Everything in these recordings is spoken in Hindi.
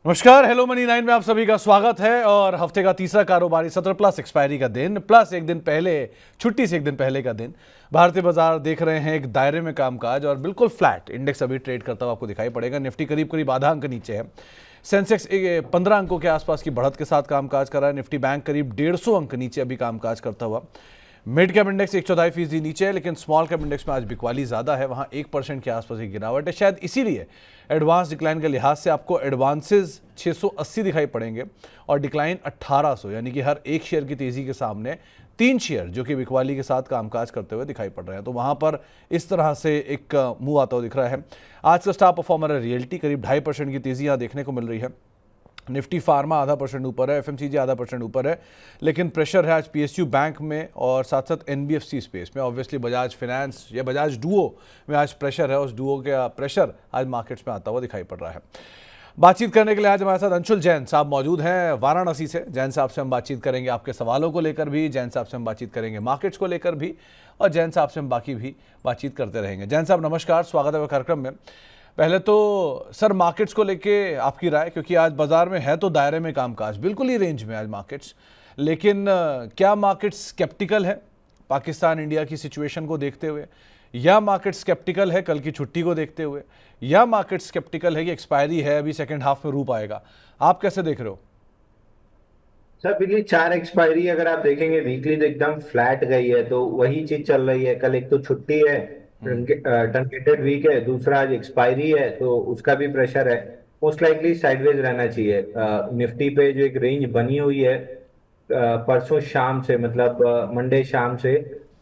नमस्कार, हेलो मनी 9 में आप सभी का स्वागत है। और हफ्ते का तीसरा कारोबारी सत्र प्लस एक्सपायरी का दिन प्लस एक दिन पहले छुट्टी से एक दिन पहले का दिन भारतीय बाजार देख रहे हैं एक दायरे में कामकाज और बिल्कुल फ्लैट इंडेक्स अभी ट्रेड करता हुआ आपको दिखाई पड़ेगा। निफ्टी करीब करीब आधा अंक नीचे है। सेंसेक्स 15 अंकों के आसपास की बढ़त के साथ कामकाज कर रहा है। निफ्टी बैंक करीब 150 अंक नीचे अभी कामकाज करता हुआ। मिड कैप इंडेक्स 1/4% नीचे है, लेकिन स्मॉल कैप इंडेक्स में आज बिकवाली ज्यादा है, वहां 1% के आसपास की गिरावट है। शायद इसीलिए एडवांस डिक्लाइन के लिहाज से आपको एडवांसेस 680 दिखाई पड़ेंगे और डिक्लाइन 1800, यानी कि हर एक शेयर की तेजी के सामने 3 शेयर जो कि बिकवाली के साथ कामकाज करते हुए दिखाई पड़ रहे हैं। तो वहां पर इस तरह से एक मुंह आता हुआ दिख रहा है। आज का स्टार परफॉर्मर है रियल्टी, करीब 2.5% की तेजी यहां देखने को मिल रही है। निफ्टी फार्मा 0.5% ऊपर है, एफएमसीजी 0.5% ऊपर है, लेकिन प्रेशर है आज पीएसयू बैंक में और साथ साथ एनबीएफसी स्पेस में। ऑब्वियसली बजाज फाइनेंस या बजाज डुओ में आज प्रेशर है, उस डुओ का प्रेशर आज मार्केट्स में आता हुआ दिखाई पड़ रहा है। बातचीत करने के लिए आज हमारे साथ अंशुल जैन साहब मौजूद हैं वाराणसी से। जैन साहब से हम बातचीत करेंगे आपके सवालों को लेकर भी, जैन साहब से हम बातचीत करेंगे मार्केट्स को लेकर भी, और जैन साहब से हम बाकी भी बातचीत करते रहेंगे। जैन साहब नमस्कार, स्वागत है कार्यक्रम में। पहले तो सर मार्केट्स को लेके आपकी राय, क्योंकि आज बाजार में है तो दायरे में कामकाज, बिल्कुल ही रेंज में आज मार्केट्स, लेकिन क्या मार्केट्स स्केप्टिकल है पाकिस्तान इंडिया की सिचुएशन को देखते हुए, या मार्केट स्केप्टिकल है कल की छुट्टी को देखते हुए, या मार्केट स्केप्टिकल है कि एक्सपायरी है अभी सेकंड हाफ में रूप आएगा? आप कैसे देख रहे हो? सर पिछली 4 एक्सपायरी अगर आप देखेंगे वीकली तो एकदम फ्लैट गई है, तो वही चीज चल रही है। कल एक तो छुट्टी है, ट्रंकेटेड वीक है, दूसरा आज एक्सपायरी है, तो उसका भी प्रेशर है। मोस्ट लाइकली साइडवेज रहना चाहिए। निफ्टी पे जो एक रेंज बनी हुई है परसों शाम से, मतलब मंडे शाम से,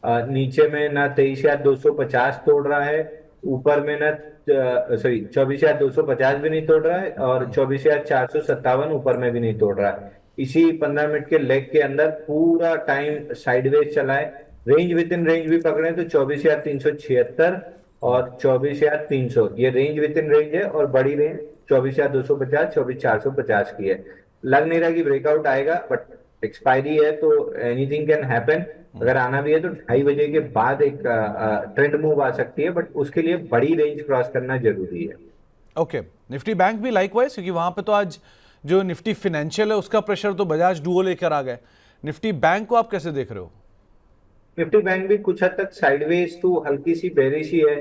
नीचे में ना 23,250 तोड़ रहा है, ऊपर में ना 24,250 भी नहीं तोड़ रहा है, और 24,457 ऊपर में भी नहीं तोड़ रहा है। इसी 15 मिनट के लेग के अंदर पूरा टाइम साइडवेज चला है। रेंज विद इन रेंज भी पकड़े तो 24,376 और 24,300, ये रेंज विद इन रेंज है, और बड़ी रेंज 24,250 24,450 की है। लग नहीं रहा कि ब्रेकआउट आएगा, बट एक्सपायरी है तो एनीथिंग कैन हैपन। अगर आना भी है तो 2:30 के बाद एक ट्रेंड मूव आ सकती है, बट उसके लिए बड़ी रेंज क्रॉस करना जरूरी है। ओके, निफ्टी बैंक भी लाइकवाइज, क्योंकि वहां पे तो आज जो निफ्टी फाइनेंशियल है उसका प्रेशर तो बजाज डुओ लेकर आ गए। निफ्टी बैंक को आप कैसे देख रहे हो? निफ्टी बैंक भी कुछ हद तक साइडवेज तो हल्की सी बेरिश ही है।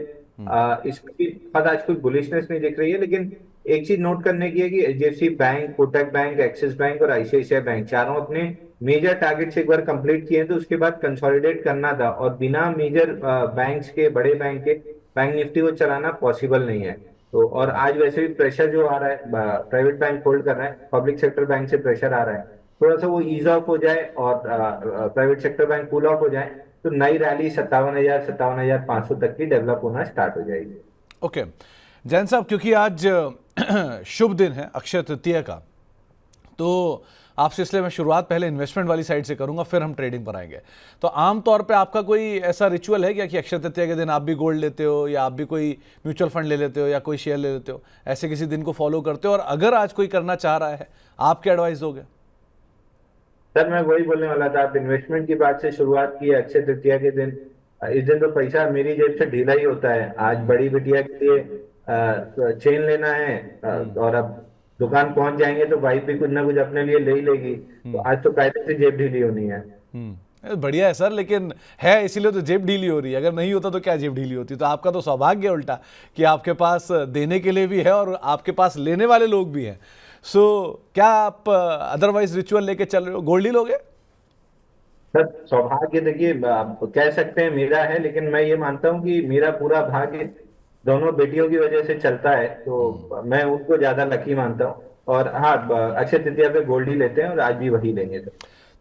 इसमें भी आज कोई बुलिशनेस नहीं दिख रही है, लेकिन एक चीज नोट करने की है कि HDFC bank, Kotak bank, axis bank और आईसीआईसीआई बैंक चारों अपने मेजर टारगेट्स एक बार कंप्लीट किए हैं, तो उसके बाद कंसोलिडेट करना था, और बिना मेजर बैंक्स के, बड़े बैंक के, बैंक निफ्टी को चलाना पॉसिबल नहीं है। तो और आज वैसे भी प्रेशर जो आ रहा है, प्राइवेट बैंक होल्ड कर रहे हैं, पब्लिक सेक्टर बैंक से प्रेशर आ रहा है, थोड़ा सा वो ईज ऑफ हो जाए और private sector bank cool off हो जाए तो नई रैली 57,000 57,500 तक की डेवलप होना स्टार्ट हो जाएगी। ओके जैन साहब, क्योंकि आज शुभ दिन है अक्षय तृतीया का, तो आपसे इसलिए मैं शुरुआत पहले इन्वेस्टमेंट वाली साइड से करूंगा, फिर हम ट्रेडिंग पर आएंगे। तो आमतौर पे आपका कोई ऐसा रिचुअल है क्या कि अक्षय तृतीया के दिन आप भी गोल्ड लेते हो, या आप भी कोई म्यूचुअल फंड ले लेते हो, या कोई शेयर ले लेते हो, ऐसे किसी दिन को फॉलो करते हो? और अगर आज कोई करना चाह रहा है, आप क्या एडवाइस दोगे? सर मैं वही बोलने वाला था, आप इन्वेस्टमेंट की बात से शुरुआत की है। अक्षय तृतीया के दिन, इस दिन तो पैसा मेरी जेब से ढीला ही होता है। आज बड़ी बिटिया के लिए चेन लेना है, और अब दुकान पहुंच जाएंगे तो वाइफ भी कुछ ना कुछ अपने लिए ले ही लेगी, तो आज तो कायदे से जेब ढीली होनी है। बढ़िया है सर, लेकिन है इसीलिए तो जेब ढीली हो रही है। अगर नहीं होता तो क्या जेब ढीली होती? तो आपका तो सौभाग्य है उल्टा कि आपके पास देने के लिए भी है और आपके पास लेने वाले लोग भी हैं। सो क्या आप अदरवाइज रिचुअल लेके चल रहे हो, गोल्ड ही लोगे? सर सौभाग्य देखिए आप कह सकते हैं मेरा है, लेकिन मैं ये मानता हूँ कि मेरा पूरा भाग्य दोनों बेटियों की वजह से चलता है, तो मैं उनको ज्यादा लकी मानता हूँ। और हाँ, अक्षय तृतीया पे गोल्ड ही लेते हैं और आज भी वही लेंगे सर।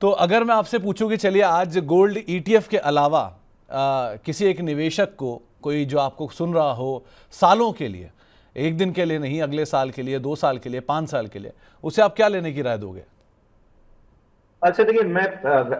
तो अगर मैं आपसे पूछूं कि चलिए आज गोल्ड ईटीएफ के अलावा किसी एक निवेशक को, कोई जो आपको सुन रहा हो सालों के लिए, एक दिन के लिए नहीं, अगले साल के लिए, 2 साल के लिए, 5 साल के लिए, उसे आप क्या लेने की राय दोगे? अच्छा देखिए, मैं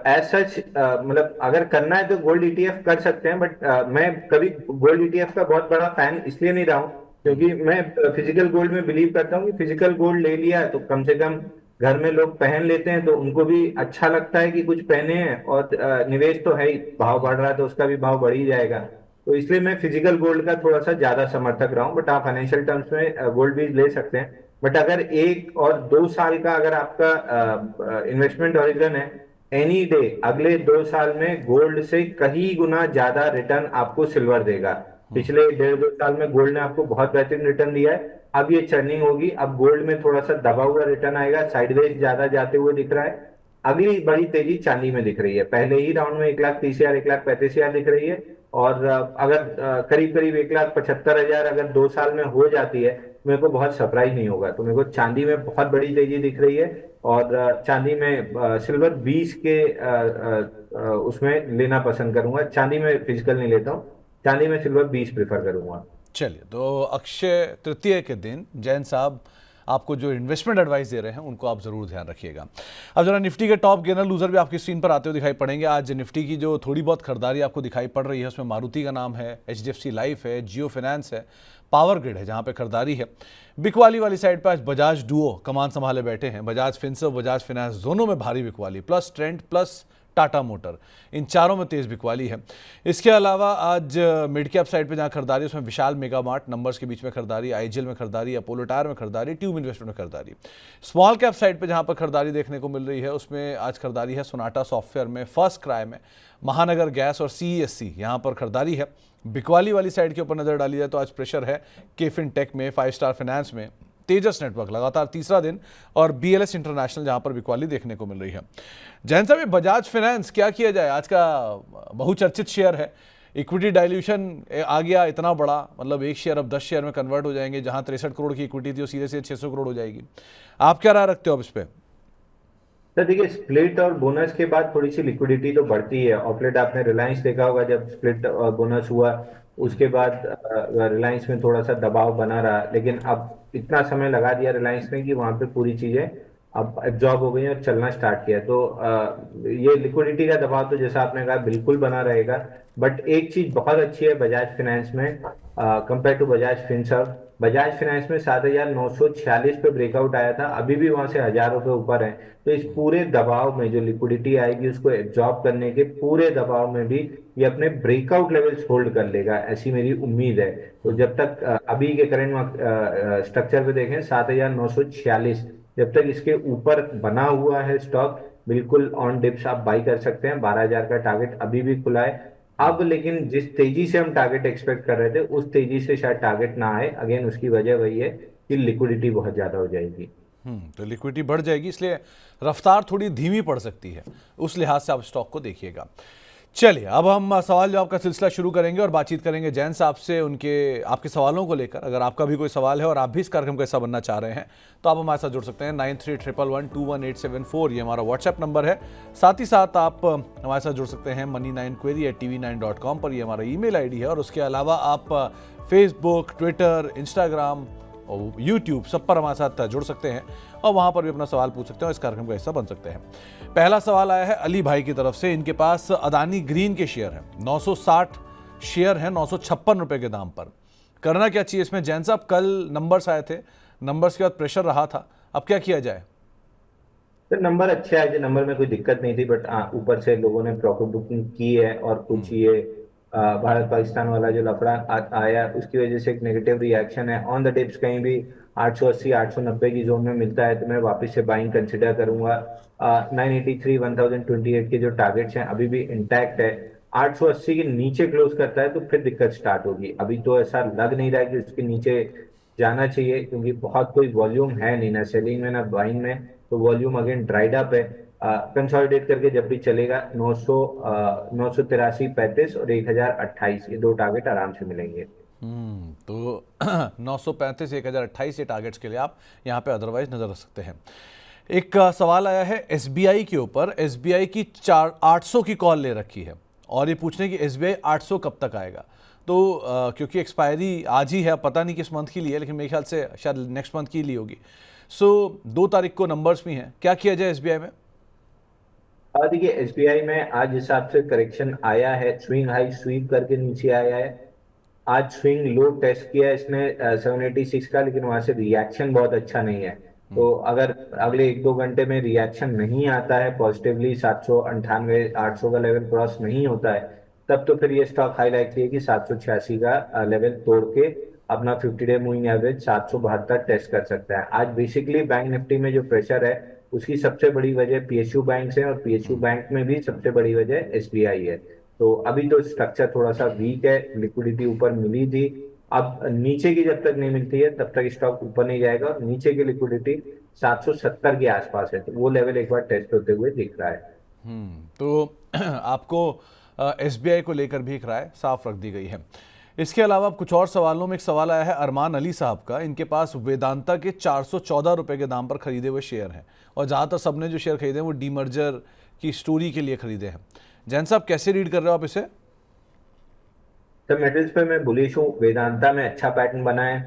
एज सच मतलब अगर करना है तो गोल्ड ईटीएफ कर सकते हैं, बट मैं कभी गोल्ड ईटीएफ का बहुत बड़ा फैन इसलिए नहीं रहा हूँ क्योंकि मैं फिजिकल गोल्ड में बिलीव करता हूँ कि फिजिकल गोल्ड ले लिया तो कम से कम घर में लोग पहन लेते हैं तो उनको भी अच्छा लगता है कि कुछ पहने हैं, और निवेश तो है ही, भाव बढ़ रहा है तो उसका भी भाव बढ़ ही जाएगा। तो इसलिए मैं फिजिकल गोल्ड का थोड़ा सा ज्यादा समर्थक रहा हूँ, बट आप फाइनेंशियल टर्म्स में गोल्ड भी ले सकते हैं। बट अगर 1 और 2 साल का अगर आपका इन्वेस्टमेंट हॉरिजन है, एनी डे अगले 2 साल में गोल्ड से कई गुना ज्यादा रिटर्न आपको सिल्वर देगा। पिछले 1.5-2 साल में गोल्ड ने आपको बहुत बेहतरीन रिटर्न दिया है। अब ये चर्निंग होगी, अब गोल्ड में थोड़ा सा दबा हुआ रिटर्न आएगा, साइडवेज ज्यादा जाते हुए दिख रहा है। अगली बड़ी तेजी चांदी में दिख रही है, पहले ही राउंड में 1,30,000 1,35,000 दिख रही है। और अगर करीब करीब 1,75,000 अगर 2 साल में हो जाती है, तो मेरे को बहुत सरप्राइज नहीं होगा। तो मेरे को चांदी में बहुत बड़ी तेजी दिख रही है। और चांदी में सिल्वर 20 के उसमें लेना पसंद करूंगा। चांदी में फिजिकल नहीं लेता हूँ, चांदी में सिल्वर 20 प्रेफर करूंगा। चलिए, तो अक्षय तृतीय के दिन जैन साहब आपको जो इन्वेस्टमेंट एडवाइस दे रहे हैं उनको आप जरूर ध्यान रखिएगा। अब जरा निफ्टी के टॉप गेनर लूजर भी आपकी स्क्रीन पर आते हुए दिखाई पड़ेंगे। आज निफ्टी की जो थोड़ी बहुत खरीदारी आपको दिखाई पड़ रही है उसमें मारुति का नाम है, एचडीएफसी लाइफ है, जियो फाइनेंस है, पावर ग्रिड है जहां पे खरीदारी है। बिकवाली वाली साइड पर आज बजाज डुओ कमान संभाले बैठे हैं। बजाज फिनसर्व, बजाज फाइनेंस दोनों में भारी बिकवाली, plus trend, plus Tata motor, इन चारों में तेज बिकवाली है। इसके अलावा आज मिड कैप साइड पे जहां खरीदारी उसमें विशाल मेगा मार्ट नंबर्स के बीच में खरीदारी, आईजीएल में खरीदारी, अपोलो टायर में खरीदारी, ट्यूब इन्वेस्टमेंट में खरीदारी। स्मॉल कैप साइड पे जहां पर खरीदारी देखने को मिल रही है उसमें आज खरीदारी है सोनाटा सॉफ्टवेयर में, फर्स्ट क्राई में, महानगर गैस और सीईएससी यहां पर खरीदारी है। बिकवाली वाली साइड के ऊपर नजर डाली जाए तो आज प्रेशर है केफिन टेक में, 5 स्टार फाइनेंस में, तेजस नेटवर्क लगातार तीसरा दिन, और बीएलएस इंटरनेशनल जहां पर बिकवाली देखने को मिल रही है। जैन साहब, ये बजाज फाइनेंस क्या किया जाए? आज का बहुचर्चित शेयर है, इक्विटी डाइल्यूशन आ गया इतना बड़ा, मतलब एक शेयर अब 10 शेयर में कन्वर्ट हो जाएंगे। जहां 63 करोड़ की इक्विटी थी वो सीधे सीधे 600 करोड़ हो जाएगी। आप क्या राय रखते हो अब इस पे? तो देखिए, स्प्लिट और बोनस के बाद थोड़ी सी लिक्विडिटी तो बढ़ती है। ऑफ लेट आपने रिलायंस देखा होगा, जब स्प्लिट और बोनस हुआ उसके बाद रिलायंस में थोड़ा सा दबाव बना रहा, लेकिन अब इतना समय लगा दिया रिलायंस ने कि वहां पे पूरी चीजें अब एब्जॉर्ब हो गई हैं और चलना स्टार्ट किया। तो ये लिक्विडिटी का दबाव तो जैसा आपने कहा बिल्कुल बना रहेगा। बट एक चीज बहुत अच्छी है बजाज फाइनेंस में compare to Bajaj Finserv. Bajaj finance में 7,946 पे ब्रेकआउट आया था, अभी भी वहां से 1,000 रुपए ऊपर है। तो इस पूरे दबाव में जो लिक्विडिटी आएगी उसको एब्जॉर्ब करने के पूरे दबाव में भी ये अपने ब्रेकआउट लेवल्स होल्ड कर लेगा, ऐसी मेरी उम्मीद है। तो जब तक अभी के करंट स्ट्रक्चर पे देखें 7,946, जब तक इसके ऊपर बना हुआ है स्टॉक, बिल्कुल ऑन डिप्स आप बाई कर सकते हैं। 12,000 का टारगेट अभी भी खुला है। अब लेकिन जिस तेजी से हम टारगेट एक्सपेक्ट कर रहे थे उस तेजी से शायद टारगेट ना आए। अगेन उसकी वजह वही है कि लिक्विडिटी बहुत ज्यादा हो जाएगी। तो लिक्विडिटी बढ़ जाएगी, इसलिए रफ्तार थोड़ी धीमी पड़ सकती है। उस लिहाज से आप स्टॉक को देखिएगा। चलिए, अब हम सवाल जवाब का सिलसिला शुरू करेंगे और बातचीत करेंगे जैन साहब से उनके आपके सवालों को लेकर। अगर आपका भी कोई सवाल है और आप भी इस कार्यक्रम का हिस्सा बनना चाह रहे हैं तो आप हमारे साथ जुड़ सकते हैं। 9311121874 ये हमारा व्हाट्सएप नंबर है। साथ ही साथ आप हमारे साथ जुड़ सकते हैं money9query@tv9.com पर, ये हमारा ईमेल आईडी है। और उसके अलावा आप फेसबुक, ट्विटर, इंस्टाग्राम और यूट्यूब सब पर हमारे साथ जुड़ सकते हैं और वहां पर भी अपना सवाल पूछ सकते हैं और इस कार्यक्रम का हिस्सा बन सकते हैं। पहला सवाल आया है अली भाई की तरफ से। इनके पास अदानी ग्रीन के शेयर हैं, 960 शेयर हैं 956 रुपए के दाम पर। करना क्या चाहिए इसमें? जैन साहब, कल नंबर्स आए थे, नंबर्स के बाद प्रेशर रहा था, अब क्या किया जाए? तो नंबर अच्छे आए थे, नंबर में कोई दिक्कत नहीं थी, बट ऊपर से लोगों ने प्रॉफिट बुकिंग की है और कुछ ये भारत पाकिस्तान वाला जो लफड़ा आया उसकी वजह से एक नेगेटिव रिएक्शन है। ऑन द डिप्स कहीं भी 880 890 की जोन में मिलता है तो मैं वापस से बाइंग कंसिडर करूंगा। 983 1028 के जो टारगेट्स हैं अभी भी इंटैक्ट है। 880 के नीचे क्लोज करता है तो फिर दिक्कत स्टार्ट होगी। अभी तो ऐसा लग नहीं रहा है कि उसके नीचे जाना चाहिए, क्योंकि बहुत कोई वॉल्यूम है नहीं, ना सेलिंग में ना बाइंग में। तो वॉल्यूम अगेन ड्राइड अप है। कंसोलिडेट करके जब भी चलेगा 900 983 35 और 1,028 ये दो टारगेट आराम से मिलेंगे। तो 935 1028 ये टारगेट्स के लिए आप यहाँ पे अदरवाइज नजर रख सकते हैं। एक सवाल आया है एसबीआई के ऊपर। एसबीआई की 800 की कॉल ले रखी है और ये पूछने की एसबीआई 800 कब तक आएगा। तो क्योंकि एक्सपायरी आज ही है, पता नहीं किस मंथ की ली है, लेकिन मेरे ख्याल से शायद नेक्स्ट मंथ की ली होगी। सो 2 तारीख को नंबर्स भी हैं, क्या किया जाए एसबीआई में? देखिए, एसबीआई में आज हिसाब से करेक्शन आया है, स्विंग हाई स्वीप करके नीचे आया है। आज स्विंग लो टेस्ट किया है इसने 786 का, लेकिन वहां से रिएक्शन बहुत अच्छा नहीं है। तो अगर अगले 1-2 घंटे में रिएक्शन नहीं आता है पॉजिटिवली, 798 800 का लेवल क्रॉस नहीं होता है, तब तो फिर ये स्टॉक हाई लाइकली है कि 786 का लेवल तोड़ के अपना 50 डे मूविंग एवरेज 772 टेस्ट कर सकता है। आज बेसिकली बैंक निफ्टी में जो प्रेशर है उसकी सबसे बड़ी वजह पीएसयू बैंक है, और पीएसयू बैंक में भी सबसे बड़ी वजह एसबीआई है। तो अभी तो स्ट्रक्चर थोड़ा सा वीक है, लिक्विडिटी ऊपर मिली थी, अब नीचे की जब तक नहीं मिलती है तब तक स्टॉक ऊपर नहीं जाएगा, और नीचे की लिक्विडिटी 770 के आसपास है, तो वो लेवल एक बार टेस्ट होते हुए दिख रहा है। तो आपको एसबीआई को लेकर भी एक राय साफ रख दी गई है। इसके अलावा अब कुछ और सवालों में एक सवाल आया है अरमान अली साहब का। इनके पास वेदांता के 414 रुपए के दाम पर खरीदे हुए शेयर हैं, और ज़्यादातर सबने जो शेयर खरीदे हैं वो डीमर्जर की स्टोरी के लिए खरीदे हैं। जैन साहब, कैसे रीड कर रहे हो आप इसे? तो मेटल्स पे मैं बुलिश हूँ, वेदांता में अच्छा पैटर्न बना है।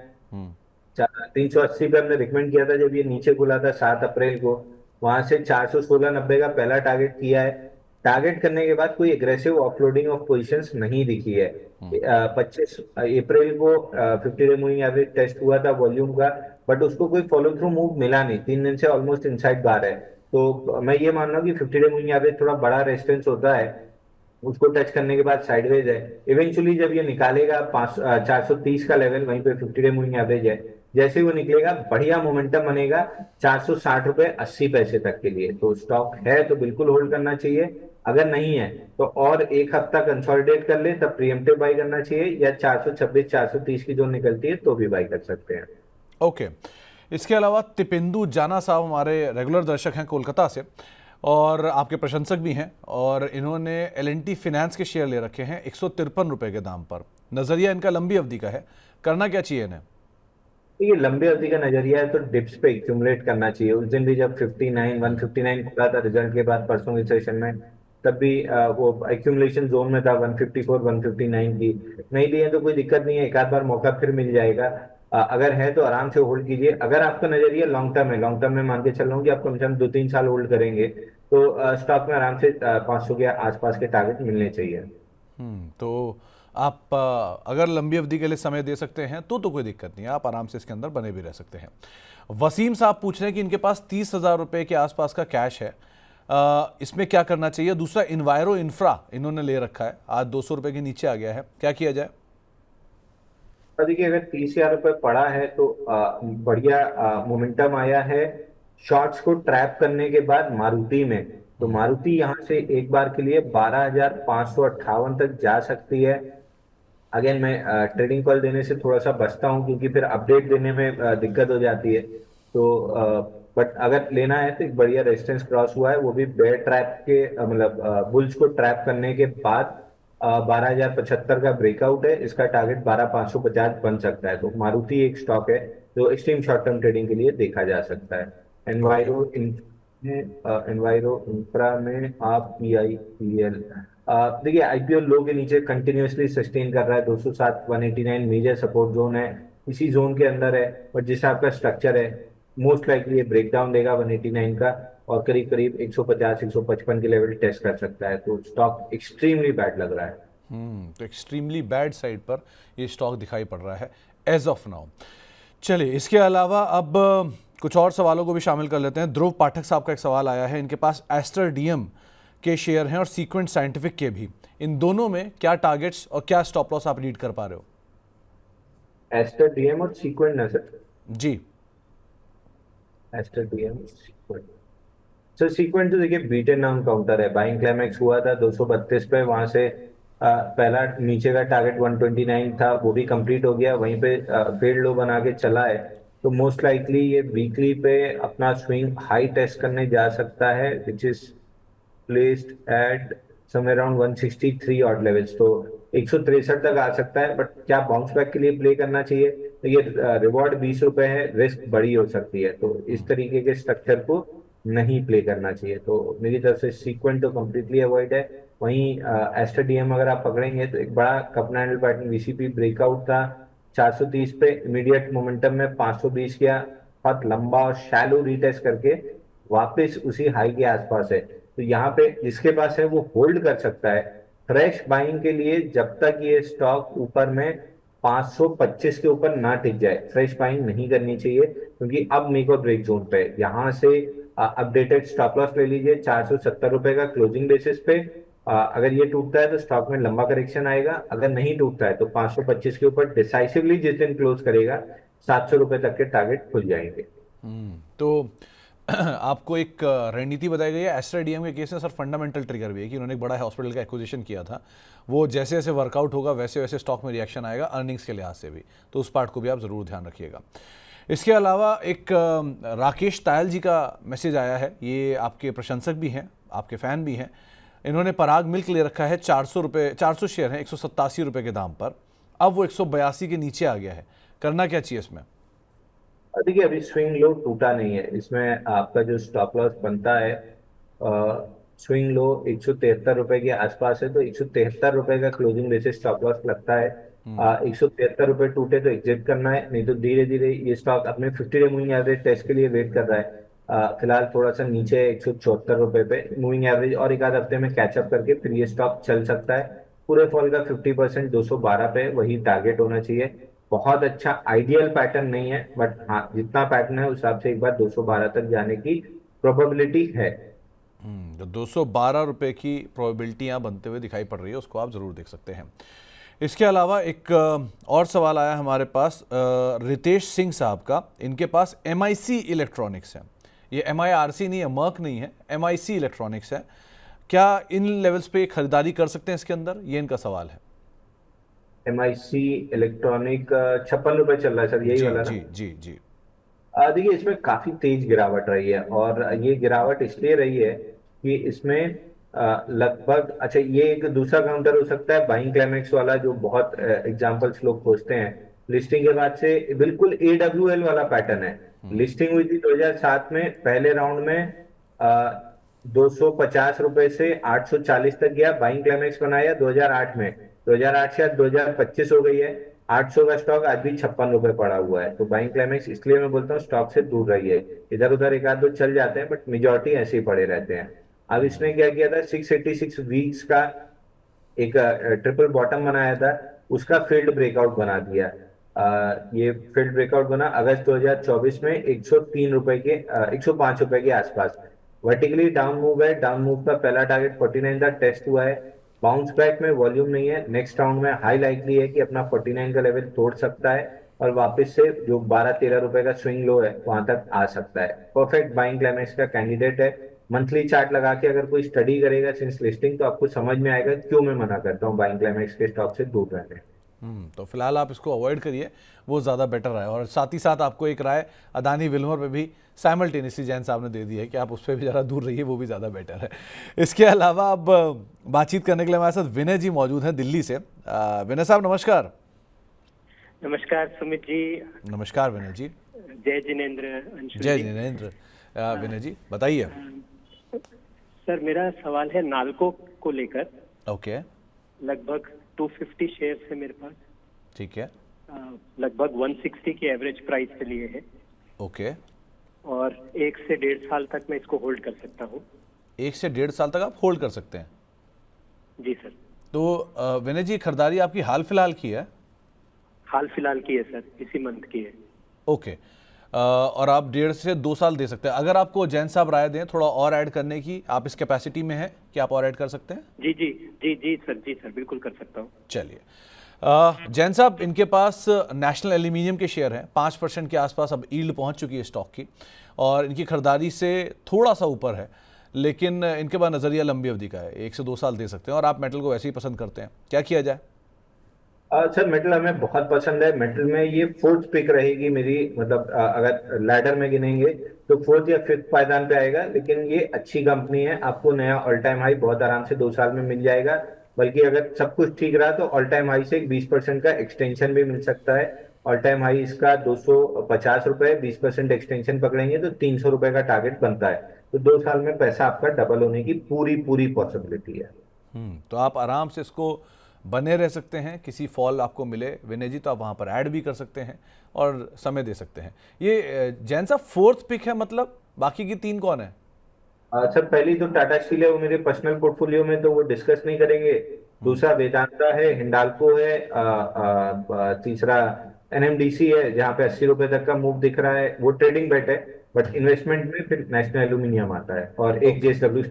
380 पे हमने रिकमेंड किया था जब ये नीचे खुला था 7 अप्रैल को, वहां से 416.90 का पहला टारगेट किया है। टारगेट करने के बाद कोई एग्रेसिव ऑफलोडिंग ऑफ पोजीशंस नहीं दिखी है। 25 अप्रैल को 50 डे मूविंग एवरेज टेस्ट हुआ था वॉल्यूम का, बट उसको कोई फॉलो थ्रू मूव मिला नहीं, 3 दिन से ऑलमोस्ट इनसाइड बार है। तो मैं ये मान रहा हूँ कि 50 डे मूविंग एवरेज थोड़ा बड़ा रेजिस्टेंस होता है, उसको टच करने के बाद साइडवेज है। इवेंचुअली जब ये निकालेगा 430 का लेवल, वहीं पे 50 डे मूविंग एवरेज है, जैसे ही वो निकलेगा बढ़िया मोमेंटम बनेगा 460 रुपए 80 पैसे तक के लिए। तो स्टॉक है तो बिल्कुल होल्ड करना चाहिए, अगर नहीं है तो और एक हफ्ता कंसोलिडेट कर ले तब प्रीएम्प्टिव बाई करना चाहिए, या 426 430 की जो निकलती है तो भी बाई कर सकते हैं। ओके। इसके अलावा तिपेंदु जाना साहब हमारे रेगुलर दर्शक हैं कोलकाता से, और आपके प्रशंसक भी हैं, और इन्होंने एल&टी फिनेंस के शेयर ले रखे हैं 153 रुपए के दाम पर। नज़रिया इनका लंबी अवधि का है, करना क्या चाहिए इन्हें? ये लंबे अवधि का नजरिया है तो डिप्स पे एक्यूमुलेट करना चाहिए। उस दिन भी जब 59 159 खुला था रिजल्ट के बाद परसों के सेशन में, तब भी वो एक्यूमुलेशन जोन में था 154 159 की। नहीं लिए तो कोई दिक्कत नहीं है, एक आध बार मौका फिर मिल जाएगा। अगर है तो आराम से होल्ड कीजिए। अगर आपका नजरिया लॉन्ग टर्म है, लॉन्ग टर्म में मान के चल रहा हूँ कि आप कम से कम 2-3 साल होल्ड करेंगे, तो स्टॉक में आराम से 500 के आसपास के टारगेट मिलने चाहिए। तो आप अगर लंबी अवधि के लिए समय दे सकते हैं तो कोई दिक्कत नहीं है, आप आराम से इसके अंदर बने भी रह सकते हैं। वसीम साहब पूछ रहे हैं कि इनके पास 30,000 रुपए के आसपास का कैश है, इसमें क्या करना चाहिए? दूसरा, इन्वायरो इंफ्रा इन्होंने ले रखा है, आज 200 रुपए के नीचे आ गया है, क्या किया जाए? और देखिए अगर 30,000 रुपये पड़ा है तो बढ़िया मोमेंटम आया है शॉर्ट्स को ट्रैप करने के बाद मारुति में। तो मारुति यहाँ से एक बार के लिए 12,558 तक जा सकती है। अगेन मैं ट्रेडिंग कॉल देने से थोड़ा सा बचता हूँ क्योंकि फिर अपडेट देने में दिक्कत हो जाती है। तो बट अगर लेना है तो एक बढ़िया रेजिस्टेंस क्रॉस हुआ है, वो भी बेयर ट्रैप के मतलब बुल्स को ट्रैप करने के बाद 12,075 का ब्रेकआउट है। इसका टारगेट 12,550 बन सकता है। तो मारुति एक स्टॉक है जो एक्सट्रीम शॉर्ट टर्म ट्रेडिंग के लिए देखा जा सकता है। ओके। एनवायरो इंफ्रा में आप पीआईपीएल देखिए आईपीओ लो के नीचे कंटिन्यूअसली सस्टेन कर रहा है, 207 189 मेजर सपोर्ट जोन है, इसी जोन के अंदर है। और जिस आपका स्ट्रक्चर है मोस्ट लाइकली ये ब्रेकडाउन देगा 189 का, और करीब करीब 150 155 के लेवल टेस्ट कर सकता है। तो स्टॉक एक्सट्रीमली बैड लग रहा है। तो एक्सट्रीमली बैड साइड पर ये स्टॉक दिखाई पड़ रहा है एज ऑफ नाउ। चलिए, इसके अलावा अब कुछ और सवालों को भी शामिल कर लेते हैं। ध्रुव पाठक साहब का एक सवाल आया है, इनके पास एस्टर डीएम के शेयर हैं और सीक्वेंट साइंटिफिक के भी, इन दोनों में क्या टारगेट्स और क्या स्टॉप लॉस आप रीड कर पा रहे हो? एस्टर डीएम और सीक्वेंट ना सर? जी। Aster DM Sequent, sir Sequent तो देखिए बीटन नाउन काउंटर है। बाइंग क्लाइमेक्स हुआ था 232 पे, वहां से पहला नीचे का टारगेट 129 था, वो भी कंप्लीट हो गया, वहीं पे फेल्ड लो बना के चला है। तो मोस्ट लाइकली ये वीकली पे अपना स्विंग हाई टेस्ट करने जा सकता है, which is placed at somewhere around 163 odd levels. तो 163 तक आ सकता है, बट क्या बाउंस बैक के लिए प्ले करना चाहिए? तो ये रिवॉर्ड 20 रुपए है, रिस्क बड़ी हो सकती है, तो इस तरीके के स्ट्रक्चर को नहीं प्ले करना चाहिए। तो मेरी तरफ से सीक्वेंट तो कम्प्लीटली अवॉइड है। वहीं एस्टर डीएम अगर आप पकड़ेंगे तो एक बड़ा cup handle pattern VCP breakout था 430 पे, इमीडिएट मोमेंटम में 520 किया, बहुत लंबा और शैलो रीटेस्ट करके वापस उसी हाई के आसपास है। तो यहाँ पे जिसके पास है वो होल्ड कर सकता है। फ्रेश बाइंग के लिए जब तक ये स्टॉक ऊपर में 525 के ऊपर ना टिक जाए, फ्रेश बाइंग नहीं करनी चाहिए, क्योंकि अब मेक और ब्रेक जोन पे है। यहाँ से अपडेटेड स्टॉप लॉस ले लीजिए 470 रुपए का क्लोजिंग बेसिस पे। अगर ये टूटता है तो स्टॉक में लंबा करेक्शन आएगा, अगर नहीं टूटता है तो 525 के ऊपर डिसाइसिवली जिस दिन क्लोज करेगा 700 रुपए तक के टारगेट खुल जाएंगे। तो आपको एक रणनीति बताई गई है। एस्ट्रा डीएम के केस में सर फंडामेंटल ट्रिगर भी है कि उन्होंने एक बड़ा हॉस्पिटल का एक्विजिशन किया था, वो जैसे जैसे वर्कआउट होगा वैसे वैसे स्टॉक में रिएक्शन आएगा अर्निंग्स के लिहाज से भी, तो उस पार्ट को भी आप ज़रूर ध्यान रखिएगा। इसके अलावा एक राकेश तायल जी का मैसेज आया है, ये आपके प्रशंसक भी हैं, आपके फ़ैन भी हैं। इन्होंने पराग मिल्क ले रखा है 400 रुपये, 400 शेयर हैं 187 रुपये के दाम पर, अब वो 182 के नीचे आ गया है, करना क्या चाहिए इसमें? देखिए अभी स्विंग लो टूटा नहीं है, इसमें आपका जो स्टॉप लॉस बनता है स्विंग लो 173 रुपए के आसपास है, तो 173 रुपए का क्लोजिंग बेसिस स्टॉप लॉस लगता है। 173 रुपए टूटे तो एग्जिट करना है, नहीं तो धीरे धीरे ये स्टॉक अपने 50 डे मूविंग एवरेज टेस्ट के लिए वेट कर रहा है। फिलहाल थोड़ा सा नीचे है 174 रुपए पे मूविंग एवरेज, और एक आध हफ्ते में कैचअप करके फिर ये स्टॉक चल सकता है। पूरे फॉल का 50% 212 पे वही टारगेट होना चाहिए। बहुत अच्छा आइडियल पैटर्न नहीं है, बट हाँ जितना पैटर्न है उस हिसाब से एक बार 212 तक जाने की प्रोबेबिलिटी है। जो 212 रुपये की प्रोबेबिलिटी यहाँ बनते हुए दिखाई पड़ रही है, उसको आप ज़रूर देख सकते हैं। इसके अलावा एक और सवाल आया हमारे पास रितेश सिंह साहब का। इनके पास MIC इलेक्ट्रॉनिक्स है, ये MIRC नहीं है, मर्क नहीं है, MIC इलेक्ट्रॉनिक्स है। क्या इन लेवल्स पे खरीदारी कर सकते हैं इसके अंदर, ये इनका सवाल है। MIC इलेक्ट्रॉनिक 56 रुपए चल रहा है सर, यही जी वाला ना? जी जी जी। देखिए इसमें काफी तेज गिरावट रही है, और ये गिरावट इसलिए रही है कि इसमें लगभग, अच्छा ये एक दूसरा काउंटर हो सकता है बाइंग क्लाइमेक्स वाला, जो बहुत एग्जांपल्स लोग खोजते हैं। लिस्टिंग के बाद से बिल्कुल AWL वाला पैटर्न है। लिस्टिंग हुई थी 2007 में, पहले राउंड में 250 रुपए से 840 तक गया, बाइंग क्लाइमेक्स बनाया 2008 में। 2008 से 2025 हो गई है, 800 का स्टॉक आज भी 56 रुपए पड़ा हुआ है। तो बाइंग क्लाइमेक्स इसलिए मैं बोलता हूँ स्टॉक से दूर रही है। इधर उधर एक आध दो चल जाते हैं, बट मेजोरिटी ऐसे ही पड़े रहते हैं। अब इसने क्या किया था, 686 वीक्स का एक ट्रिपल बॉटम बनाया था, उसका फील्ड ब्रेकआउट बना दिया। ये फील्ड ब्रेकआउट बना अगस्त 2024 में 103 रुपए के 105 रुपए के आसपास। वर्टिकली डाउन मूव है, डाउन मूव का पहला टारगेट 49 था, टेस्ट हुआ है। बाउंस बैक में वॉल्यूम नहीं है, नेक्स्ट राउंड में हाई लाइकली है कि अपना 49 का लेवल तोड़ सकता है, और वापस से जो 12-13 रुपए का स्विंग लो है वहां तक आ सकता है। परफेक्ट बाइंग क्लाइमेक्स का कैंडिडेट है। मंथली चार्ट लगा के अगर कोई स्टडी करेगा सिंस लिस्टिंग, तो आपको समझ में आएगा क्यों मैं मना करता हूँ बाइंग क्लाइमेक्स के स्टॉक से दूर रहने। तो फिलहाल आप इसको अवॉइड करिए, वो ज़्यादा बेटर है। और साथ ही साथ आपको एक राय अदानी विल्मर पे भी साइमल्टेनियसली जैन साहब ने दे दी है कि आप उस पर भी ज़रा दूर रहिए, वो भी ज़्यादा बेटर है। इसके अलावा अब बातचीत करने के लिए हमारे साथ विनय जी मौजूद हैं दिल्ली से। विनय साहब नमस्कार। नमस्कार सुमित जी। नमस्कार विनय जी। जय जिनेंद्र। अंशु जय जी। जिनेंद्र। विनय जी बताइए। सर मेरा सवाल है नाल्को को लेकर। ओके लगभग 250 शेयर है मेरे पास। ठीक है। लगभग 160 की एवरेज प्राइस पे लिए है। ओके। और 1 से 1.5 साल तक मैं इसको होल्ड कर सकता हूँ। 1 से 1.5 साल तक आप होल्ड कर सकते हैं? जी सर। तो विनय जी खरीदारी आपकी हाल फिलहाल की है? हाल फिलहाल की है सर, इसी मंथ की है। ओके। और आप 1.5 से 2 साल दे सकते हैं। अगर आपको जैन साहब राय दें थोड़ा और ऐड करने की, आप इस कैपेसिटी में हैं कि आप और ऐड कर सकते हैं? जी जी जी जी सर बिल्कुल कर सकता हूँ। चलिए जैन साहब, इनके पास नेशनल एल्यूमिनियम के शेयर हैं, 5% के आसपास अब यील्ड पहुंच चुकी है स्टॉक की, और इनकी खरीदारी से थोड़ा सा ऊपर है, लेकिन इनके पास नज़रिया लंबी अवधि का है, 1 से 2 साल दे सकते हैं, और आप मेटल को वैसे ही पसंद करते हैं, क्या किया जाए? सर मेटल हमें बहुत पसंद है। मेटल में ये फोर्थ पिक रहेगी मेरी, मतलब अगर लैडर में गिनेंगे तो फोर्थ या फिफ्थ पायदान पे आएगा। लेकिन ये अच्छी कंपनी है, आपको नया ऑल टाइम हाई बहुत आराम से 2 साल में मिल जाएगा। बल्कि अगर सब कुछ ठीक रहा तो ऑल टाइम हाई से एक 20% का एक्सटेंशन भी मिल सकता है। ऑल टाइम हाई इसका 250 रुपए, 20% एक्सटेंशन पकड़ेंगे तो 300 रुपए का टारगेट बनता है। तो 2 साल में पैसा आपका डबल होने की पूरी पॉसिबिलिटी है। तो आप आराम से इसको बने रह सकते हैं, किसी फॉल आपको मिले विनय जी तो आप वहाँ पर ऐड भी कर सकते हैं और समय दे सकते हैं। ये जैन साहब फोर्थ पिक है, मतलब बाकी की 3 कौन है? सर पहली तो टाटा स्टील है, वो मेरे पर्सनल पोर्टफोलियो में, तो वो डिस्कस नहीं करेंगे। दूसरा वेदांता है, हिंडाल्को है, तीसरा एनएमडीसी है जहाँ पे 80 रुपए तक का मूव दिख रहा है, वो ट्रेडिंग बेट है। बट इन्वेस्टमेंट में फिर नेशनल एल्यूमिनियम आता है और एक जेएसडब्ल्यू।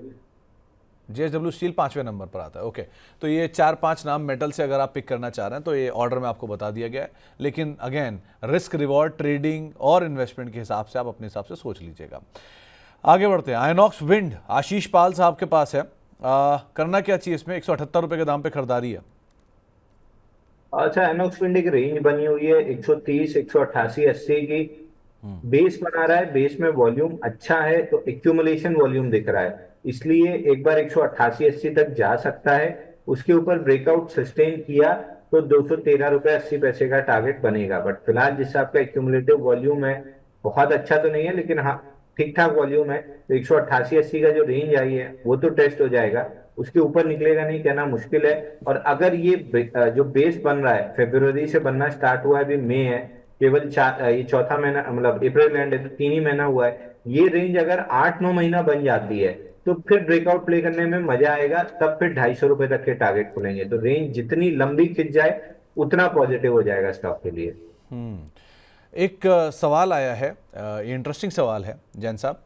जेएसडब्ल्यू स्टील 5वें नंबर पर आता है। ओके, तो ये 4-5 नाम मेटल से अगर आप पिक करना चाह रहे हैं तो ये ऑर्डर में आपको बता दिया गया है, लेकिन अगेन रिस्क रिवॉर्ड ट्रेडिंग और इन्वेस्टमेंट के हिसाब से आप अपने हिसाब से सोच लीजिएगा। आगे बढ़ते हैं। आयनॉक्स विंड, आशीष पाल साहब के पास है। करना क्या चाहिए इसमें? 178 रुपए के दाम पे खरीदारी है। अच्छा, एनॉक्स विंड एक रेंज बनी हुई है 130, 188, 80 की। बेस बना रहा है, बेस में वॉल्यूम अच्छा है तो एक्यूमुलेशन वॉल्यूम दिख रहा है, इसलिए एक बार 188, 80 तक जा सकता है। उसके ऊपर ब्रेकआउट सस्टेन किया तो 213 रुपए 80 पैसे का टारगेट बनेगा। बट फिलहाल जिस हिसाब का एक्यूमुलेटिव वॉल्यूम है, बहुत अच्छा तो नहीं है लेकिन हाँ ठीक ठाक वॉल्यूम है, तो 188, 80 का जो रेंज आई है वो तो टेस्ट हो जाएगा। उसके ऊपर निकलेगा नहीं कहना मुश्किल है। और अगर ये जो बेस बन रहा है फरवरी से बनना स्टार्ट हुआ है, अभी मई है, केवल ये चौथा महीना मतलब अप्रैल एंड है तो 3 ही महीना हुआ है। ये रेंज अगर 8-9 महीना बन जाती है तो फिर ब्रेकआउट प्ले करने में मजा आएगा, तब फिर 250 रुपए तक के टारगेट खुलेंगे। तो रेंज जितनी लंबी खिंच जाए उतना पॉजिटिव हो जाएगा स्टॉक के लिए। एक सवाल आया है, ये इंटरेस्टिंग सवाल है जैन साहब।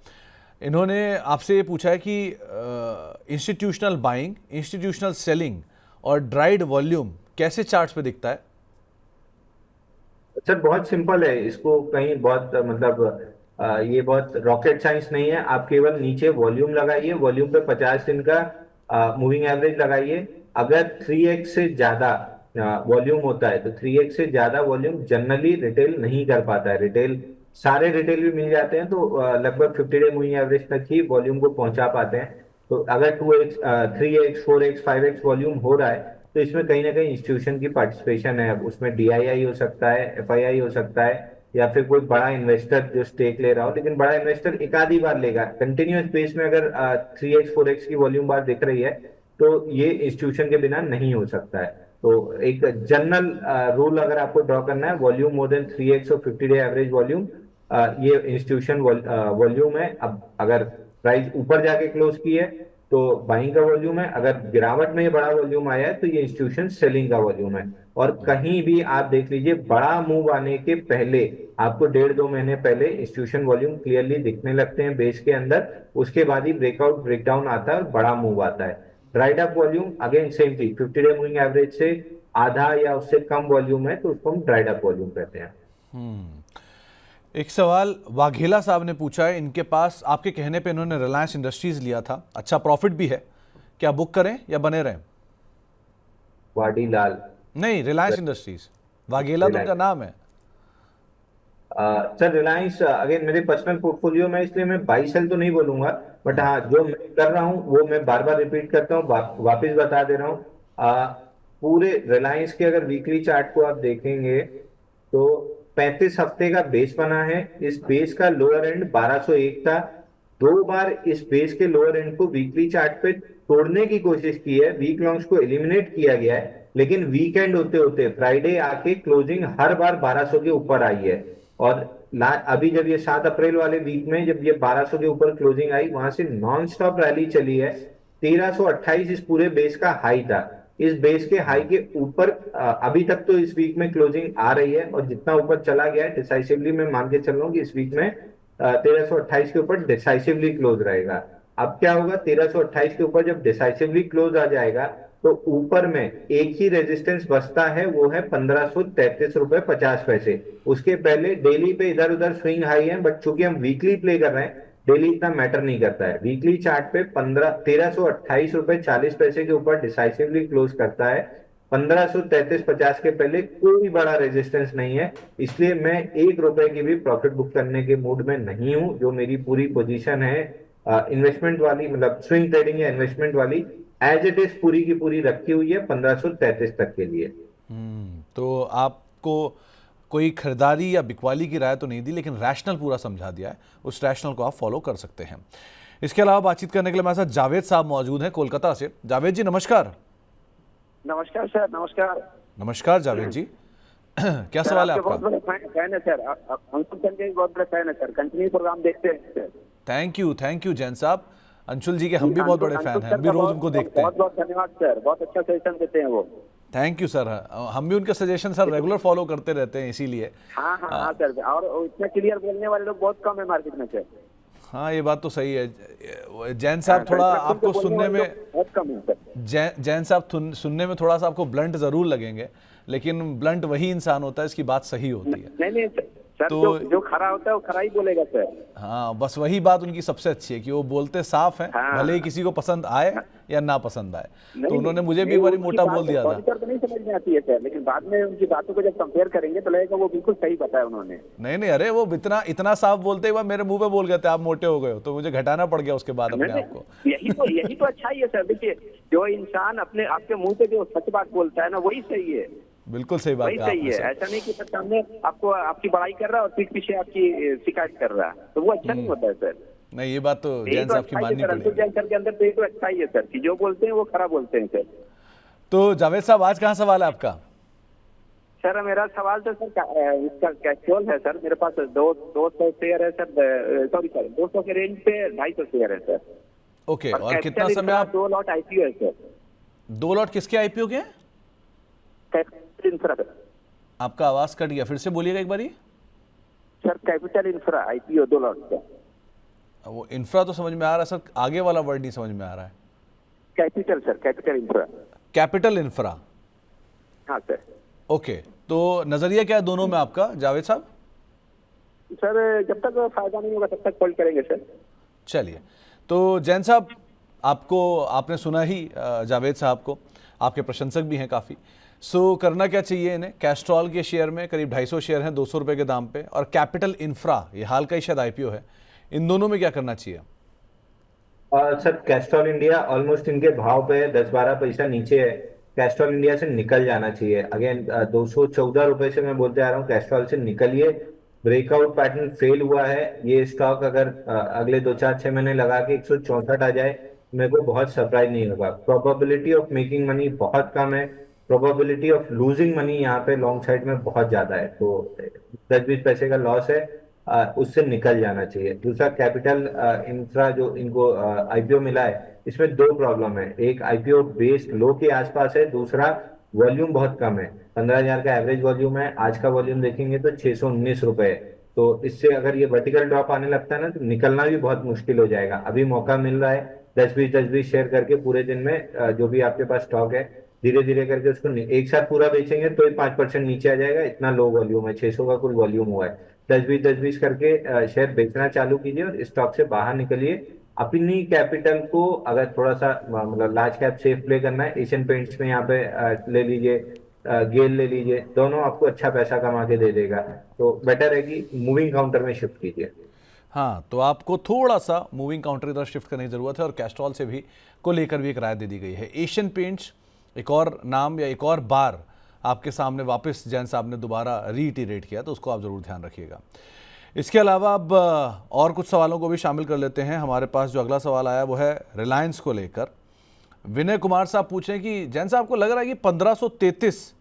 इन्होंने आपसे ये पूछा है कि इंस्टीट्यूशनल बाइंग, इंस्टीट्यूशनल सेलिंग और ड्राइड वॉल्यूम कैसे चार्ट्स पे दिखता है? सर बहुत सिंपल है, इसको कहीं बहुत मतलब ये बहुत रॉकेट साइंस नहीं है। आप केवल नीचे वॉल्यूम लगाइए, वॉल्यूम पे 50 दिन का मूविंग एवरेज लगाइए। अगर 3x से ज्यादा वॉल्यूम होता है तो 3x से ज्यादा वॉल्यूम जनरली रिटेल नहीं कर पाता है। रिटेल सारे रिटेल भी मिल जाते हैं तो लगभग 50 डे मूविंग एवरेज तक ही वॉल्यूम को पहुंचा पाते हैं। तो अगर 2x 3x 4x 5x volume हो रहा है तो इसमें कहीं ना कहीं इंस्टीट्यूशन की पार्टिसिपेशन है। अब उसमें डीआईआई हो सकता है, एफआईआई हो सकता है, या फिर कोई बड़ा इन्वेस्टर जो स्टेक ले रहा हो। लेकिन बड़ा इन्वेस्टर एक आधी बार लेगा, कंटिन्यूअस बेस में अगर 3x 4x की वॉल्यूम बार दिख रही है तो ये इंस्टीट्यूशन के बिना नहीं हो सकता है। तो एक जनरल रूल अगर आपको ड्रॉ करना है, वॉल्यूम मोर देन 3x और 50 डे एवरेज वॉल्यूम, ये इंस्टीट्यूशन वॉल्यूम है। अब अगर प्राइस ऊपर जाके क्लोज की है तो बाइंग का वॉल्यूम है, अगर गिरावट में ये बड़ा वॉल्यूम आया है तो ये इंस्टीट्यूशन सेलिंग का वॉल्यूम है। और कहीं भी आप देख लीजिए, बड़ा मूव आने के पहले आपको 1.5-2 महीने पहले इंस्टीट्यूशन वॉल्यूम क्लियरली दिखने लगते हैं बेस के अंदर। उसके बाद ही ब्रेकआउट ब्रेकडाउन आता है और बड़ा मूव आता है। Dried up volume again same चीज, 50 डे मूविंग एवरेज से आधा या उससे कम वॉल्यूम है तो उसको हम ड्राइड अप वॉल्यूम कहते हैं। एक सवाल वाघेला साहब ने पूछा है, इनके पास आपके कहने पे इन्होंने रिलायंस इंडस्ट्रीज लिया था, अच्छा प्रॉफिट भी है, क्या बुक करें या बने रहें? वाडीलाल नहीं, रिलायंस इंडस्ट्रीज, वाघेला तो उनका नाम है। सर रिलायंस अगेन मेरे पर्सनल पोर्टफोलियो में, इसलिए मैं बाई सेल तो नहीं बोलूंगा, बट हाँ जो मैं कर रहा हूँ वो मैं बार बार रिपीट करता हूँ, वापिस बता दे रहा हूँ। पूरे रिलायंस के अगर वीकली चार्ट को आप देखेंगे तो 35 हफ्ते का बेस बना है। इस बेस का लोअर एंड 1201 था। 2 बार इस बेस के लोअर एंड को वीकली चार्ट पे तोड़ने की कोशिश की है, वीक लॉन्ग्स को एलिमिनेट किया गया है, लेकिन वीकेंड होते होते फ्राइडे आके क्लोजिंग हर बार 1200 के ऊपर आई है। और अभी जब ये 7 अप्रैल वाले वीक में जब ये 1200 के ऊपर क्लोजिंग आई, वहां से नॉन स्टॉप रैली चली है। 1328 इस पूरे बेस का हाई था। इस बेस के हाई के ऊपर अभी तक तो इस वीक में क्लोजिंग आ रही है, और जितना ऊपर चला गया है डिसाइसिवली मैं मान के चल रहा हूँ कि इस वीक में 1328 के ऊपर डिसाइसिवली क्लोज रहेगा। अब क्या होगा, 1328 के ऊपर जब डिसाइसिवली क्लोज आ जाएगा तो ऊपर में एक ही रेजिस्टेंस बचता है, वो है 1533 रुपए 50 पैसे। उसके पहले डेली पे इधर उधर स्विंग हाई है, बट चूंकि हम वीकली प्ले कर रहे हैं डेली इतना मैटर नहीं करता है। वीकली चार्ट पे 1328 रुपए 40 पैसे के ऊपर डिसाइसिवली क्लोज करता है। 1533.50 के पहले कोई बड़ा रेजिस्टेंस नहीं है, इसलिए मैं 1 रुपए की भी प्रॉफिट बुक करने के मूड में नहीं हूं। जो मेरी पूरी पोजीशन है इन्वेस्टमेंट वाली, मतलब स्विंग ट्रेडिंग या इन्वेस्टमेंट वाली, एज इट इज पूरी की पूरी रखी हुई है 1533 तक के लिए। तो आपको कोई खरीदारी या बिकवाली की राय तो नहीं दी, लेकिन रैशनल पूरा समझा दिया है, उस रैशनल को आप फॉलो कर सकते हैं। इसके अलावा बातचीत करने के लिए हमारे साथ जावेद साहब मौजूद हैं कोलकाता से। जावेद जी नमस्कार। नमस्कार सर। नमस्कार। नमस्कार जावेद जी, क्या सवाल है आपका? बहुत बड़े फैन है सर, अंकुर संजय बहुत बड़े फैन है सर, कंटिन्यू प्रोग्राम देखते हैं सर। थैंक यू जैन साहब। अंशुल जी के हम भी बहुत बड़े फैन हैं, हम भी रोज उनको देखते हैं। बहुत बहुत धन्यवाद सर, बहुत अच्छा सजेशन देते हैं वो। Thank you sir. हम भी उनके सजेशन सर रेगुलर फॉलो करते रहते हैं, इसीलिए। हाँ हाँ हाँ सर, और इतना क्लियर बोलने वाले लोग बहुत कम है मार्केट में सर। हाँ, ये बात तो सही है। जैन साहब थोड़ा आपको सुनने में, बहुत कम है सर। जैन साहब सुनने में थोड़ा सा आपको ब्लंट जरूर लगेंगे, लेकिन ब्लंट वही इंसान होता है इसकी बात सही होती है। नहीं नहीं सर, तो जो खरा होता है वो खरा ही बोलेगा सर। हाँ, बस वही बात उनकी सबसे अच्छी है कि वो बोलते साफ हैं, हाँ। भले ही किसी को पसंद आए या ना पसंद आए। तो नहीं, उन्होंने मुझे भी नहीं, एक बार उनकी मोटा बात बोल दिया था। ऑडिटर को नहीं समझ में आती है सर, लेकिन बाद में उनकी बातों को जब कंपेयर करेंगे तो लगेगा वो बिल्कुल सही बताया उन्होंने। नहीं नहीं, अरे वो इतना साफ बोलते ही मेरे मुंह पे बोल गए थे आप मोटे हो गए हो, तो मुझे घटाना पड़ गया उसके बाद अपने आप को। यही तो अच्छा ही है सर। देखिए, जो इंसान अपने आपके मुंह पे जो सच बात बोलता है ना, वही सही है। बिल्कुल सही बात वही कहा सही आपने है। सर। ऐसा नहीं कि सर सामने आपको आपकी बड़ाई कर रहा है और पीठ पीछे आपकी शिकायत कर रहा है, तो वो अच्छा नहीं होता है सर। नहीं, ये बात तो यही जैन तो साहब की अच्छा ही है माननी सर, अंकुश पड़ेगी। जैन सर के अंदर तो ये तो अच्छा ही है सर कि जो बोलते हैं वो खरा बोलते हैं सर। तो जावेद साहब, आज कहाँ सवाल है आपका? सर मेरा सवाल तो सर इसका कैजुअल है सर। मेरे पास 200 शेयर है सर, सॉरी सर 200 के रेंज पे 250 शेयर है सर। ओके, और कितना कैपिटल समय आप? 2 लॉट आईपीओ है सर। 2 लॉट किसके आईपीओ के हैं? कैपिटल इंफ्रा आपका आवाज कट गया, फिर से बोलिएगा एक बारी। Sir, capital infra IPO 2 lot का। वो इंफ्रा तो समझ में आ रहा है सर, आगे वाला वर्ड नहीं समझ में आ रहा है। Capital sir, capital infra. Capital infra, हाँ सर। ओके। तो नजरिया क्या है दोनों में आपका जावेद साहब? सर जब तक फायदा नहीं होगा तब तक होल्ड करेंगे सर। चलिए, तो जैन साहब, आपने सुना ही जावेद साहब को, आपके प्रशंसक भी हैं काफ़ी। सो करना क्या चाहिए इन्हें? कैस्ट्रॉल के शेयर में करीब 250 शेयर हैं 200 रुपये के दाम पे, और कैपिटल इंफ्रा, ये हाल का ही शायद आईपीओ है, इन दोनों में क्या करना चाहिए? सर कैस्ट्रॉल इंडिया ऑलमोस्ट इनके भाव पे 10-12 पैसा नीचे है। कैस्ट्रॉल इंडिया से निकल जाना चाहिए। अगेन 214 रुपए से मैं बोलते आ रहा हूँ, कैस्ट्रॉल से निकलिए। ब्रेकआउट पैटर्न फेल हुआ है। ये स्टॉक अगर अगले 2-4-6 महीने लगा के 164 आ जाए, मेरे को बहुत सरप्राइज नहीं होगा। प्रोबेबिलिटी ऑफ मेकिंग मनी बहुत कम है, प्रोबेबिलिटी ऑफ लूजिंग मनी यहाँ पे लॉन्ग साइड में बहुत ज्यादा है। तो 10-20 पैसे का लॉस है, उससे निकल जाना चाहिए। दूसरा, कैपिटल इंफ्रा जो इनको आईपीओ मिला है, इसमें 2 प्रॉब्लम है। एक, आईपीओ बेस लो के आसपास है। दूसरा, वॉल्यूम बहुत कम है। 15,000 का एवरेज वॉल्यूम है। आज का वॉल्यूम देखेंगे तो 619 रुपए है। तो इससे अगर ये वर्टिकल ड्रॉप आने लगता है ना, तो निकलना भी बहुत मुश्किल हो जाएगा। अभी मौका मिल रहा है 10-20 शेयर करके पूरे दिन में, जो भी आपके पास स्टॉक है, धीरे धीरे करके उसको एक साथ पूरा बेचेंगे तो ही 5% नीचे आ जाएगा। इतना लो वॉल्यूम है, 600 का कुल वॉल्यूम हुआ है। 10-20 करके शेयर बेचना चालू कीजिए और स्टॉक से बाहर निकलिए। अपनी कैपिटल को अगर थोड़ा सा मतलब लार्ज कैप सेफ प्ले करना है, एशियन पेंट्स में यहाँ पे ले लीजिए, गेल ले लीजिए, दोनों आपको अच्छा पैसा कमा के दे देगा। तो बेटर है कि मूविंग काउंटर में शिफ्ट कीजिए। हाँ, तो आपको थोड़ा सा मूविंग काउंटर की तरफ शिफ्ट करने की ज़रूरत है, और कैस्ट्रॉल से भी को लेकर भी एक राय दे दी गई है। एशियन पेंट्स एक और नाम, या एक और बार आपके सामने वापस जैन साहब ने दोबारा रीइटरेट किया, तो उसको आप ज़रूर ध्यान रखिएगा। इसके अलावा अब और कुछ सवालों को भी शामिल कर लेते हैं। हमारे पास जो अगला सवाल आया वो है रिलायंस को लेकर। विनय कुमार साहब पूछें कि जैन साहब को लग रहा है कि 1533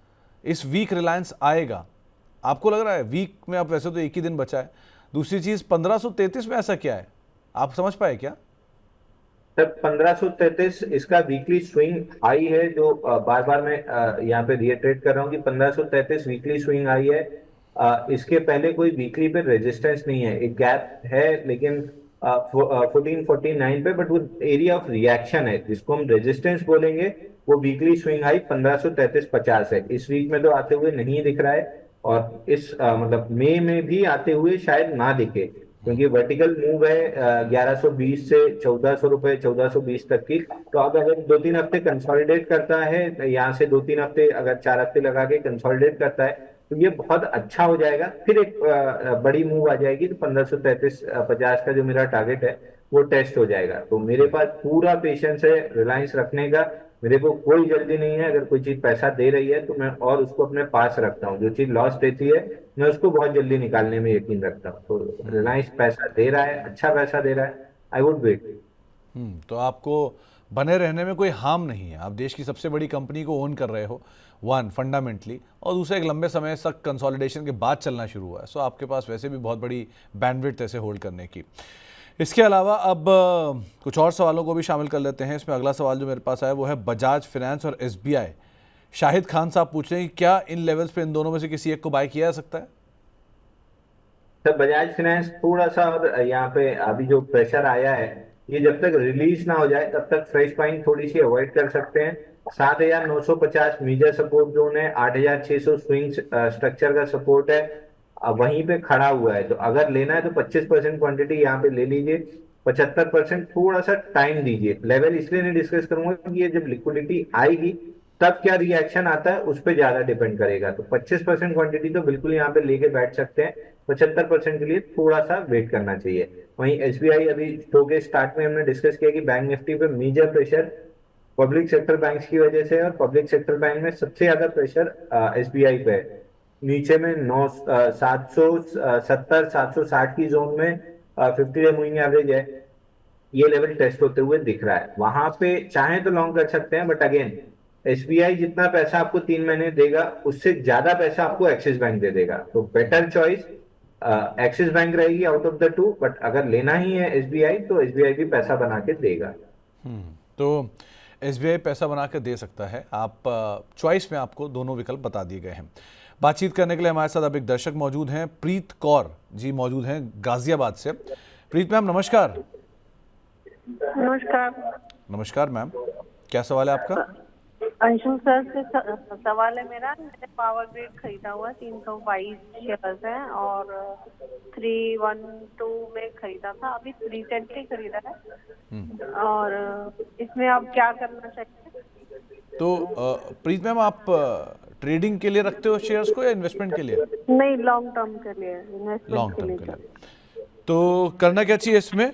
इस वीक रिलायंस आएगा? आपको लग रहा है? वीक में आप वैसे तो एक ही दिन बचा है। दूसरी चीज़, 1533 में ऐसा क्या है, आप समझ पाए क्या? सर 1533 इसका वीकली स्विंग हाई है, जो बार बार मैं यहाँ पे रिएटरेट कर रहा हूँ कि 1533 वीकली स्विंग हाई है। इसके पहले कोई वीकली पे रेजिस्टेंस नहीं है। एक गैप है लेकिन 1449 पे, बट वो एरिया ऑफ रिएक्शन है। जिसको हम रेजिस्टेंस बोलेंगे वो वीकली स्विंग हाई 1533.50 है। इस वीक में तो आते हुए नहीं दिख रहा है, और इस मतलब मई में भी आते हुए शायद ना दिखे, क्योंकि वर्टिकल मूव है 1120 से 1400 रुपए, 1420 तक की। तो अब अगर 2-3 हफ्ते कंसोलिडेट करता है, यहाँ से 2-3 हफ्ते, अगर 4 हफ्ते लगा के कंसोलिडेट करता है, तो ये बहुत अच्छा हो जाएगा। फिर एक बड़ी मूव आ जाएगी, तो 1533.50 का जो मेरा टारगेट है वो टेस्ट हो जाएगा। तो मेरे पास पूरा पेशेंस है रिलायंस रखने का। मेरे को कोई जल्दी नहीं है। अगर कोई चीज पैसा दे रही है तो मैं और उसको अपने पास रखता हूँ। जो चीज लॉस देती है मैं उसको बहुत जल्दी निकालने में यकीन रखता हूँ। तो रिलायंस पैसा दे रहा है, अच्छा पैसा दे रहा है, आई वुड वेट। तो आपको बने रहने में कोई हार्म नहीं है। आप देश की सबसे बड़ी कंपनी को ओन कर रहे हो, वन फंडामेंटली, और दूसरा एक लंबे समय तक कंसोलिडेशन के बाद चलना शुरू हुआ है। सो आपके पास वैसे भी बहुत बड़ी बैंडविड्थ ऐसे होल्ड करने की। इसके अलावा अब कुछ और सवालों को भी शामिल कर लेते हैं। इसमें अगला सवाल जो मेरे पास आया वो है बजाज फाइनेंस और एसबीआई। शाहिद खान साहब पूछ रहे हैं कि क्या इन लेवल्स पे इन दोनों में से किसी एक को बाय किया जा सकता है? सर बजाज फाइनेंस थोड़ा सा, और यहाँ पे अभी जो प्रेशर आया है, ये जब तक रिलीज ना हो जाए तब तक फ्रेश बाइंग थोड़ी सी अवॉइड कर सकते हैं। 7,950 मेजर सपोर्ट जोन है, 8,600 स्विंग स्ट्रक्चर का सपोर्ट है, वहीं पे खड़ा हुआ है। तो अगर लेना है तो 25% क्वांटिटी यहाँ पे ले लीजिए, 75% थोड़ा सा टाइम दीजिए। लेवल इसलिए नहीं डिस्कस करूंगा कि ये जब लिक्विडिटी आएगी तब क्या रिएक्शन आता है उस पर ज्यादा डिपेंड करेगा। तो 25% क्वांटिटी तो बिल्कुल यहाँ पे लेके बैठ सकते हैं, 75% के लिए थोड़ा सा वेट करना चाहिए। वहीं एसबीआई, अभी शो के स्टार्ट में हमने डिस्कस किया कि बैंक निफ्टी पे major pressure public sector banks की वजह से है, और पब्लिक सेक्टर बैंक में सबसे ज्यादा प्रेशर एसबीआई पे है। नीचे में 770 760 की जोन में 50 डे मूविंग एवरेज है, ये लेवल टेस्ट होते हुए दिख रहा है। वहां पे चाहे तो लॉन्ग कर सकते हैं, बट अगेन एसबीआई जितना पैसा आपको 3 महीने देगा उससे ज्यादा पैसा आपको एक्सिस बैंक दे देगा। तो बेटर चॉइस एक्सिस बैंक रहेगी out of the two, but अगर लेना ही है एसबीआई तो एसबीआई भी पैसा बना के देगा। तो एसबीआई पैसा बना के दे सकता है। आप चॉइस में आपको दोनों विकल्प बता दिए गए हैं। बातचीत करने के लिए हमारे साथ अब एक दर्शक मौजूद हैं, प्रीत कौर जी मौजूद हैं गाजियाबाद से। प्रीत मैम नमस्कार। नमस्कार। नमस्कार मैम, क्या सवाल है आपका? अंशुल सर से सवाल है मेरा। मैंने पावर ग्रिड खरीदा हुआ 322 शेयर्स हैं और 312 में खरीदा था, अभी रिसेंटली खरीदा है और इसमें अब क्या करना चाहिए? तो प्रीत मैम, आप ट्रेडिंग के लिए रखते हो शेयर्स को या इन्वेस्टमेंट के लिए? नहीं, लॉन्ग टर्म के लिए, इन्वेस्टमेंट लॉन्ग के टर्म लिए। के लिए। तो करना क्या चाहिए इसमें?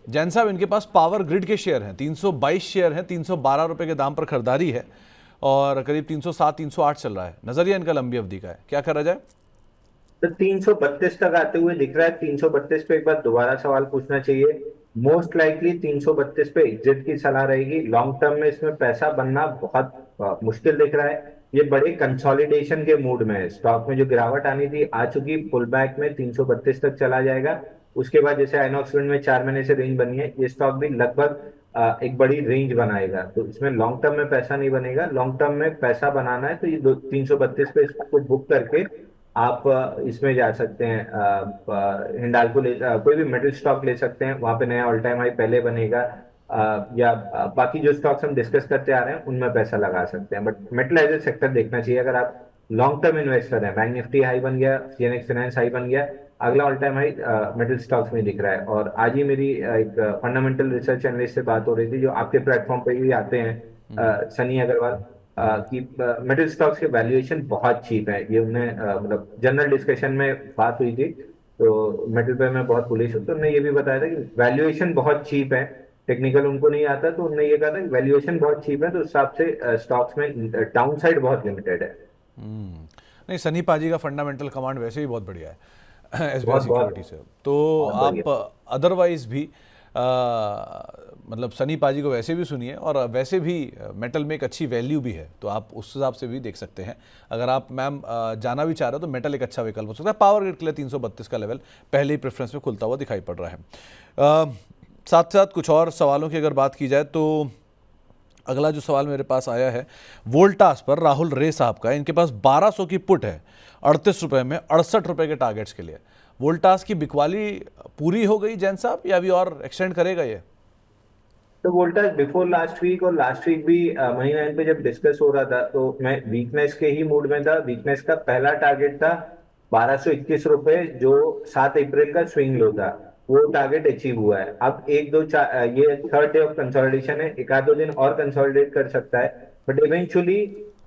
जैन साहब, इनके पास पावर ग्रिड के शेयर हैं, 322 शेयर हैं, 312 रुपए के दाम पर खरीदारी है और करीब 307-308 चल रहा है। नजरिया इनका लंबी अवधि का है, क्या करा जाए? तो 332 तक आते हुए दिख रहा है। 332 पे एक बार दोबारा सवाल पूछना चाहिए। मोस्ट लाइकली 332 पे एग्जिट की सलाह रहेगी। लॉन्ग टर्म में इसमें पैसा बनना बहुत मुश्किल दिख रहा है। ये बड़े कंसोलिडेशन के मूड में है। स्टॉक में जो गिरावट आनी थी आ चुकी, पुल बैक में 332 तक चला जाएगा। उसके बाद जैसे आइनॉक्स विंड में 4 महीने से रेंज बनी है, ये स्टॉक भी लगभग एक बड़ी रेंज बनाएगा। तो इसमें लॉन्ग टर्म में पैसा नहीं बनेगा। लॉन्ग टर्म में पैसा बनाना है तो ये 332 पे इसको बुक करके आप इसमें जा सकते हैं। हिंडाल्को कोई भी मेटल स्टॉक ले सकते हैं, वहां पे नया ऑल टाइम हाई पहले बनेगा। या बाकी जो स्टॉक्स हम डिस्कस करते आ रहे हैं उनमें पैसा लगा सकते हैं, but metal as a sector देखना चाहिए अगर आप लॉन्ग टर्म इन्वेस्टर हैं। बैंक निफ्टी हाई बन गया, सीएनएक्स फाइनेंस हाई बन गया, अगला all time high metal stocks में दिख रहा है। और आज ही मेरी एक फंडामेंटल रिसर्च एनालिस्ट से बात हो रही थी, जो आपके प्लेटफॉर्म पे भी आते हैं, सनी अग्रवाल, कि मेटल स्टॉक्स के वैल्यूएशन बहुत चीप है। ये उन्हें मतलब जनरल डिस्कशन में बात हुई थी, तो मेटल पे मैं बहुत बुलिश हूँ, तो उन्होंने ये भी बताया था कि वैल्यूएशन बहुत चीप है। टेक्निकल उनको नहीं आता, तो उन्होंने ये कहा था कि वैल्यूएशन बहुत चीप है, तो उस हिसाब से स्टॉक्स में डाउनसाइड बहुत लिमिटेड है। नहीं, सनी पाजी का फंडामेंटल कमांड वैसे ही बहुत बढ़िया है एसबीआई बहुत सिक्योरिटी से। तो आप अदरवाइज भी मतलब सनी पाजी को वैसे भी सुनिए, और वैसे भी मेटल में एक अच्छी वैल्यू भी है, तो आप उस हिसाब से भी देख सकते हैं। अगर आप मैम जाना भी चाह रहे हो तो मेटल एक अच्छा विकल्प हो सकता है। पावर ग्रिड के लिए 332 का लेवल पहले ही प्रेफरेंस में खुलता हुआ दिखाई पड़ रहा है। साथ साथ कुछ और सवालों की अगर बात की जाए तो अगला जो सवाल मेरे पास आया है वोल्टास पर, राहुल रे साहब का। इनके पास 1200 की पुट है 38 रुपये में, 68 रुपये के टारगेट्स के लिए। वोल्टास की बिकवाली पूरी हो गई जैन साहब, या अभी और एक्सटेंड करेगा ये? तो वोल्टास बिफोर लास्ट वीक और लास्ट वीक भी मनी लाइन पे जब डिस्कस हो रहा था तो मैं वीकनेस के ही मूड में था। वीकनेस का पहला टारगेट था 1221 रुपए, जो 7 अप्रैल का स्विंग लो था। वो टारगेट अचीव हुआ है। अब ये थर्ड डे ऑफ कंसोलिडेशन है, एक आध दो दिन और कंसोलिडेट कर सकता है, बट इवेंचुअली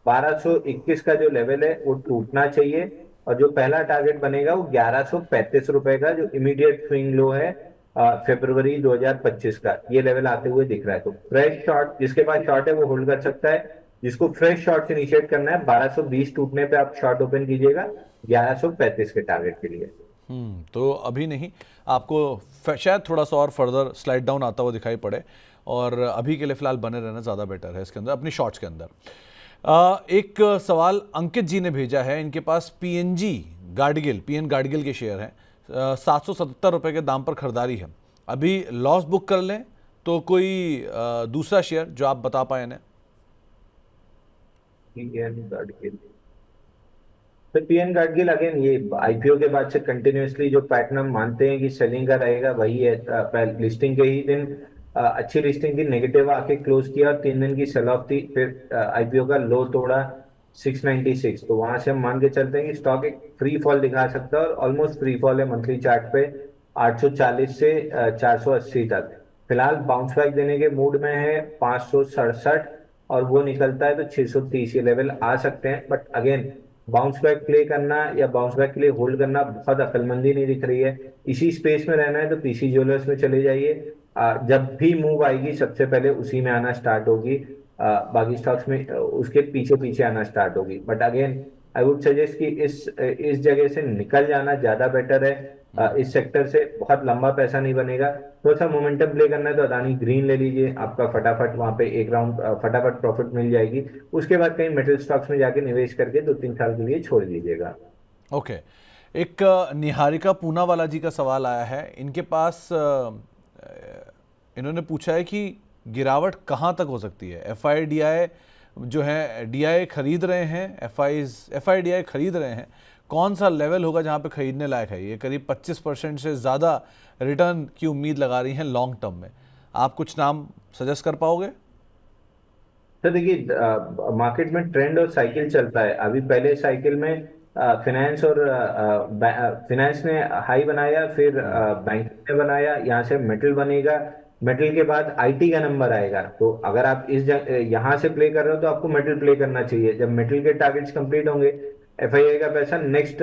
1221 का जो लेवल है वो टूटना चाहिए। और जो पहला टारगेट बनेगा वो 1135 रुपए का, जो इमीडिएट स्विंग लो है फरवरी 2025 का, ये लेवल आते हुए दिख रहा है। तो फ्रेश शॉर्ट, जिसके पास शॉर्ट है वो होल्ड कर सकता है। जिसको फ्रेश शॉर्ट से इनिशिएट करना है, 1220 टूटने पे आप शॉर्ट ओपन कीजिएगा 1135 के टारगेट के लिए। तो अभी नहीं, आपको शायद थोड़ा सा और फर्दर स्लाइड डाउन आता हुआ दिखाई पड़े, और अभी के लिए फिलहाल बने रहना ज़्यादा बेटर है इसके अंदर, अपनी शॉर्ट्स के अंदर। एक सवाल अंकित जी ने भेजा है। इनके पास पीएन गार्डगिल के शेयर हैं, 777 रुपये के दाम पर खरीदारी है। अभी लॉस बुक कर लें तो कोई दूसरा शेयर जो आप बता पाए ना? तो पीएन गाडगिल अगेन ये आईपीओ के बाद से कंटिन्यूअसली जो पैटर्न हम मानते हैं कि सेलिंग का रहेगा वही है। लिस्टिंग के ही दिन अच्छी लिस्टिंग थी, नेगेटिव आके क्लोज किया और 3 दिन की सेल ऑफ थी, फिर आईपीओ का लो तोड़ा 696। तो वहां से हम मान के चलते हैं कि स्टॉक एक फ्री फॉल दिखा सकता है और ऑलमोस्ट फ्री फॉल है मंथली चार्ट पे 840 से 480 तक। फिलहाल बाउंस बैक देने के मूड में है 567, और वो निकलता है तो 630 ये लेवल आ सकते हैं। But again bounce back play करना या बाउंस बैक के लिए होल्ड करना बहुत अक्लमंदी नहीं दिख रही है। इसी स्पेस में रहना है तो पीसी ज्वेलर्स में चले जाइए। जब भी मूव आएगी सबसे पहले उसी में आना स्टार्ट होगी, बाकी स्टॉक्स में उसके पीछे पीछे आना स्टार्ट होगी। But again I would suggest कि इस जगह से निकल जाना ज्यादा बेटर है। इस सेक्टर से बहुत लंबा पैसा नहीं बनेगा, थोड़ा सा मोमेंटम प्ले करना है तो अदानी ग्रीन ले लीजिए, आपका फटाफट वहां पे एक राउंड फटाफट प्रॉफिट मिल जाएगी। उसके बाद कहीं मेटल स्टॉक्स में जाके निवेश करके 2-3 साल के लिए छोड़ दीजिएगा। ओके, एक निहारिका पूनावाला जी का सवाल आया है। इनके पास इन्होंने पूछा है कि गिरावट कहाँ तक हो सकती है? एफआईडीआई जो है डीआई खरीद रहे हैं, एफआईडीआई खरीद रहे हैं, कौन सा लेवल होगा जहाँ पे खरीदने लायक है? ये करीब 25% से ज़्यादा रिटर्न की उम्मीद लगा रही हैं लॉन्ग टर्म में। आप कुछ नाम सजेस्ट कर पाओगे? तो देखिए मार्केट में ट्रेंड और साइकिल चलता है। अभी पहले साइकिल में फिनेंस ने हाई बनाया, फिर बैंक ने बनाया, यहाँ से मेटल बनेगा, मेटल के बाद आईटी का नंबर आएगा। तो अगर आप यहाँ से प्ले कर रहे हो तो आपको मेटल प्ले करना चाहिए। जब मेटल के टारगेट्स कंप्लीट होंगे एफआईआई का पैसा नेक्स्ट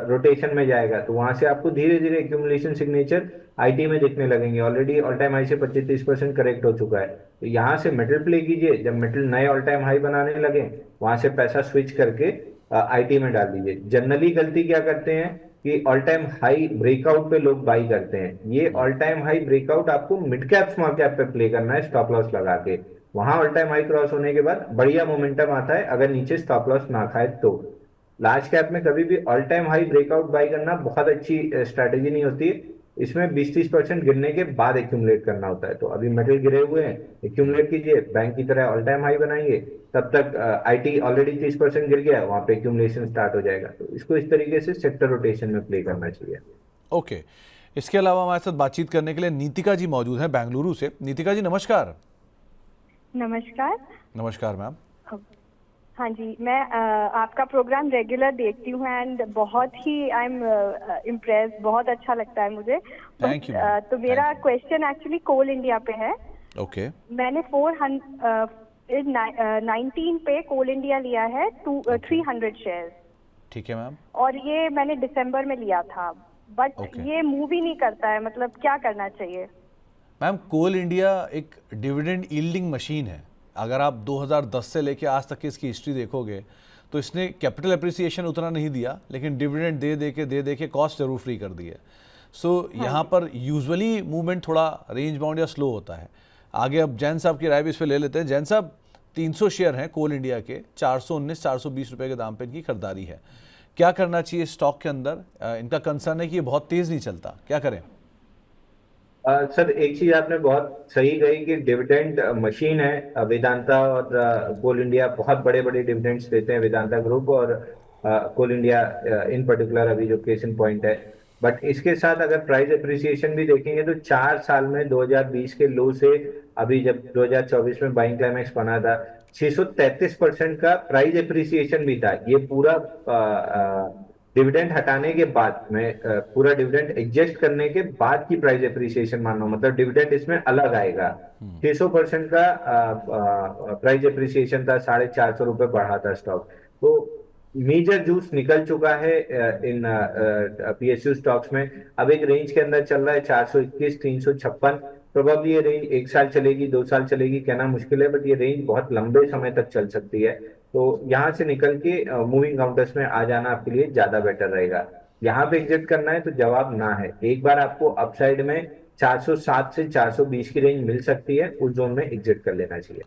रोटेशन में जाएगा, तो वहां से आपको धीरे धीरे एक्यूमुलेशन सिग्नेचर आईटी में दिखने लगेंगे। ऑलरेडी ऑल टाइम हाई से 25-30% करेक्ट हो चुका है। तो यहाँ से मेटल प्ले कीजिए, जब मेटल नए ऑल टाइम हाई बनाने लगे वहां से पैसा स्विच करके आईटी में डाल दीजिए। जनरली गलती क्या करते हैं कि ऑल टाइम हाई ब्रेकआउट पे लोग बाई करते हैं। ये ऑल टाइम हाई ब्रेकआउट आपको मिड कैप स्मॉल कैप पे प्ले करना है स्टॉप लॉस लगा के। वहां ऑल टाइम हाई क्रॉस होने के बाद बढ़िया मोमेंटम आता है, अगर नीचे स्टॉप लॉस ना खाए तो। लार्ज कैप में कभी भी all time high breakout by करना बहुत अच्छी स्ट्रैटेजी नहीं होती है। इसमें 20-30% गिरने के बाद एक्यूमुलेट करना होता है। तो अभी मेटल गिरे हुए हैं, एक्यूमुलेट कीजिए, बैंक की तरह ऑल टाइम हाई बनाएंगे, तब तक आईटी ऑलरेडी 30% गिर गया है, वहां पे एक्यूमुलेशन स्टार्ट हो जाएगा। तो इसको इस तरीके से सेक्टर रोटेशन में प्ले करना चाहिए। ओके, इसके अलावा हमारे साथ बातचीत करने के लिए नीतिका जी मौजूद हैं बेंगलुरु से। नीतिका जी नमस्कार। नमस्कार। नमस्कार मैम। हाँ जी, मैं आपका प्रोग्राम रेगुलर देखती हूँ एंड बहुत ही आई एम इम्प्रेस, बहुत अच्छा लगता है मुझे। Thank you. तो मेरा क्वेश्चन एक्चुअली कोल इंडिया पे है। ओके। मैंने 419 पे कोल इंडिया लिया है 300 शेयर्स। ठीक है मैम। और ये मैंने दिसंबर में लिया था, बट ये मूव ही नहीं करता है, मतलब क्या करना चाहिए? मैम कोल इंडिया एक डिविडेंड यील्डिंग मशीन है। अगर आप 2010 से लेके आज तक की इसकी हिस्ट्री देखोगे तो इसने कैपिटल एप्रिसिएशन उतना नहीं दिया, लेकिन डिविडेंड दे दे के कॉस्ट जरूर फ्री कर दी है। सो यहाँ पर यूजुअली मूवमेंट थोड़ा रेंज बाउंड या स्लो होता है। आगे अब जैन साहब की राय भी इस पर ले लेते हैं। जैन साहब, 300 शेयर हैं कोल इंडिया के, 419-420 रुपये के दाम पर इनकी खरीदारी है। क्या करना चाहिए स्टॉक के अंदर? इनका कंसर्न है कि ये बहुत तेज़ नहीं चलता, क्या करें? सर एक चीज आपने बहुत सही कही कि डिविडेंड मशीन है वेदांता, और कोल इंडिया बहुत बड़े बड़े डिविडेंड्स देते हैं, वेदांता ग्रुप और कोल इंडिया इन पर्टिकुलर अभी जो केस इन पॉइंट है। बट इसके साथ अगर प्राइस एप्रिसिएशन भी देखेंगे तो 4 साल में 2020 के लो से अभी जब 2024 में बाइंग क्लाइमैक्स बना था 633% का प्राइस एप्रिसिएशन भी था। ये पूरा डिविडेंड हटाने के बाद में पूरा डिविडेंड एडजस्ट करने के बाद की प्राइस एप्रिसिएशन मानो, मतलब डिविडेंड इसमें अलग आएगा। 600% का प्राइस एप्रिसिएशन था, 450 रुपए बढ़ा था स्टॉक। तो मेजर जूस निकल चुका है इन पीएसयू स्टॉक्स में। अब एक रेंज के अंदर चल रहा है 421-356। प्रोबेबली ये रेंज 1 साल चलेगी, 2 साल चलेगी, कहना मुश्किल है, बट ये रेंज बहुत लंबे समय तक चल सकती है। तो यहाँ से निकल के मूविंग काउंटर्स में आ जाना आपके लिए ज्यादा बेटर रहेगा। यहाँ पे एग्जिट करना है तो जवाब ना है। एक बार आपको अपसाइड में 407 से 420 की रेंज मिल सकती है, उस जोन में एग्जिट कर लेना चाहिए।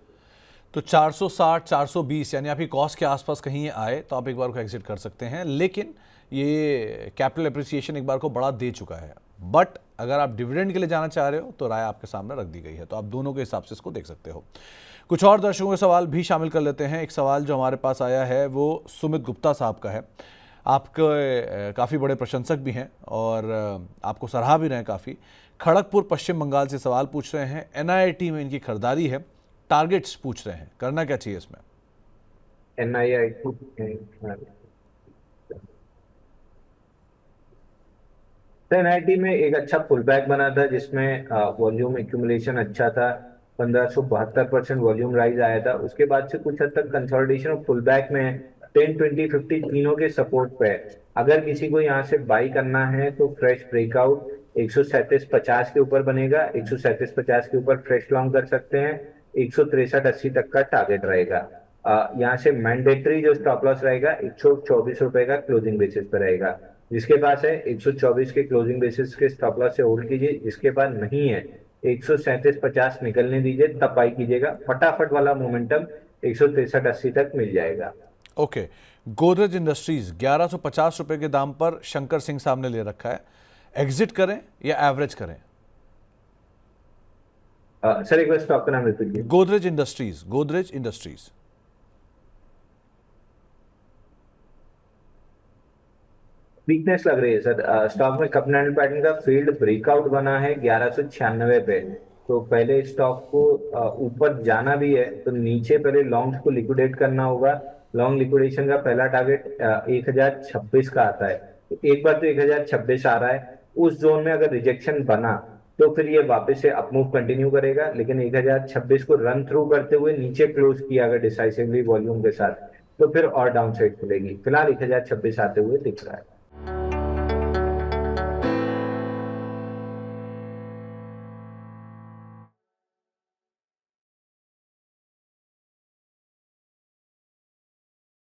तो 460-420 यानी आपकी कॉस्ट के आसपास कहीं आए तो आप एक बार को एग्जिट कर सकते हैं, लेकिन ये कैपिटल एप्रिसिएशन एक बार को बड़ा दे चुका है। बट अगर आप डिविडेंड के लिए जाना चाह रहे हो तो राय आपके सामने रख दी गई है, तो आप दोनों के हिसाब से इसको देख सकते हो। कुछ और दर्शकों के सवाल भी शामिल कर लेते हैं। एक सवाल जो हमारे पास आया है वो सुमित गुप्ता साहब का है। आपके काफ़ी बड़े प्रशंसक भी हैं और आपको सराहा भी रहे हैं काफ़ी। खड़गपुर पश्चिम बंगाल से सवाल पूछ रहे हैं, NIIT में इनकी खरीदारी है, टारगेट्स पूछ रहे हैं, करना क्या चाहिए इसमें? NIT में एक अच्छा पुल बैक बना था जिसमें वॉल्यूम एक्यूमुलेशन अच्छा था, 1572% वॉल्यूम राइज आया था। उसके बाद से कुछ हद तक कंसोलिडेशन और पुल बैक में 10, 20, 50 तीनों के सपोर्ट पे है। अगर किसी को यहाँ से बाई करना है तो फ्रेश ब्रेकआउट 137.50 के ऊपर बनेगा, 137.50 के ऊपर फ्रेश लॉन्ग कर सकते हैं, 163.80 तक का टारगेट रहेगा। यहाँ से मैंडेटरी जो स्टॉप लॉस रहेगा 124 रुपए का क्लोजिंग बेसिस पर रहेगा। जिसके पास है 124 के क्लोजिंग बेसिस के स्टॉप लॉस से होल्ड कीजिए, जिसके बाद नहीं है 137.50 निकलने दीजिए, तब बाई कीजिएगा। फटाफट वाला मोमेंटम 163.80 तक मिल जाएगा। ओके, गोदरेज इंडस्ट्रीज 1150 रुपए के दाम पर शंकर सिंह साहब ने ले रखा है, एग्जिट करें या एवरेज करें? सर एक बार स्टॉक का नाम रिपीट कीजिए। Godrej industries, Godrej industries. Weakness लग रही है सर। स्टॉक में कप एंड पैटर्न का फील्ड ब्रेकआउट बना है 1196 पे, तो पहले स्टॉक को ऊपर जाना भी है तो नीचे पहले लॉन्ग को लिक्विडेट करना होगा। लॉन्ग लिक्विडेशन का पहला टारगेट 1026 का आता है। तो एक बार तो 1026 आ रहा है, उस जोन में अगर रिजेक्शन बना तो फिर ये वापस से अपमूव कंटिन्यू करेगा, लेकिन 1026 को रन थ्रू करते हुए नीचे क्लोज किया अगर डिसाइसिवली वॉल्यूम के साथ तो फिर और डाउन साइड खुलेगी। फिलहाल 1026 आते हुए दिख रहा है।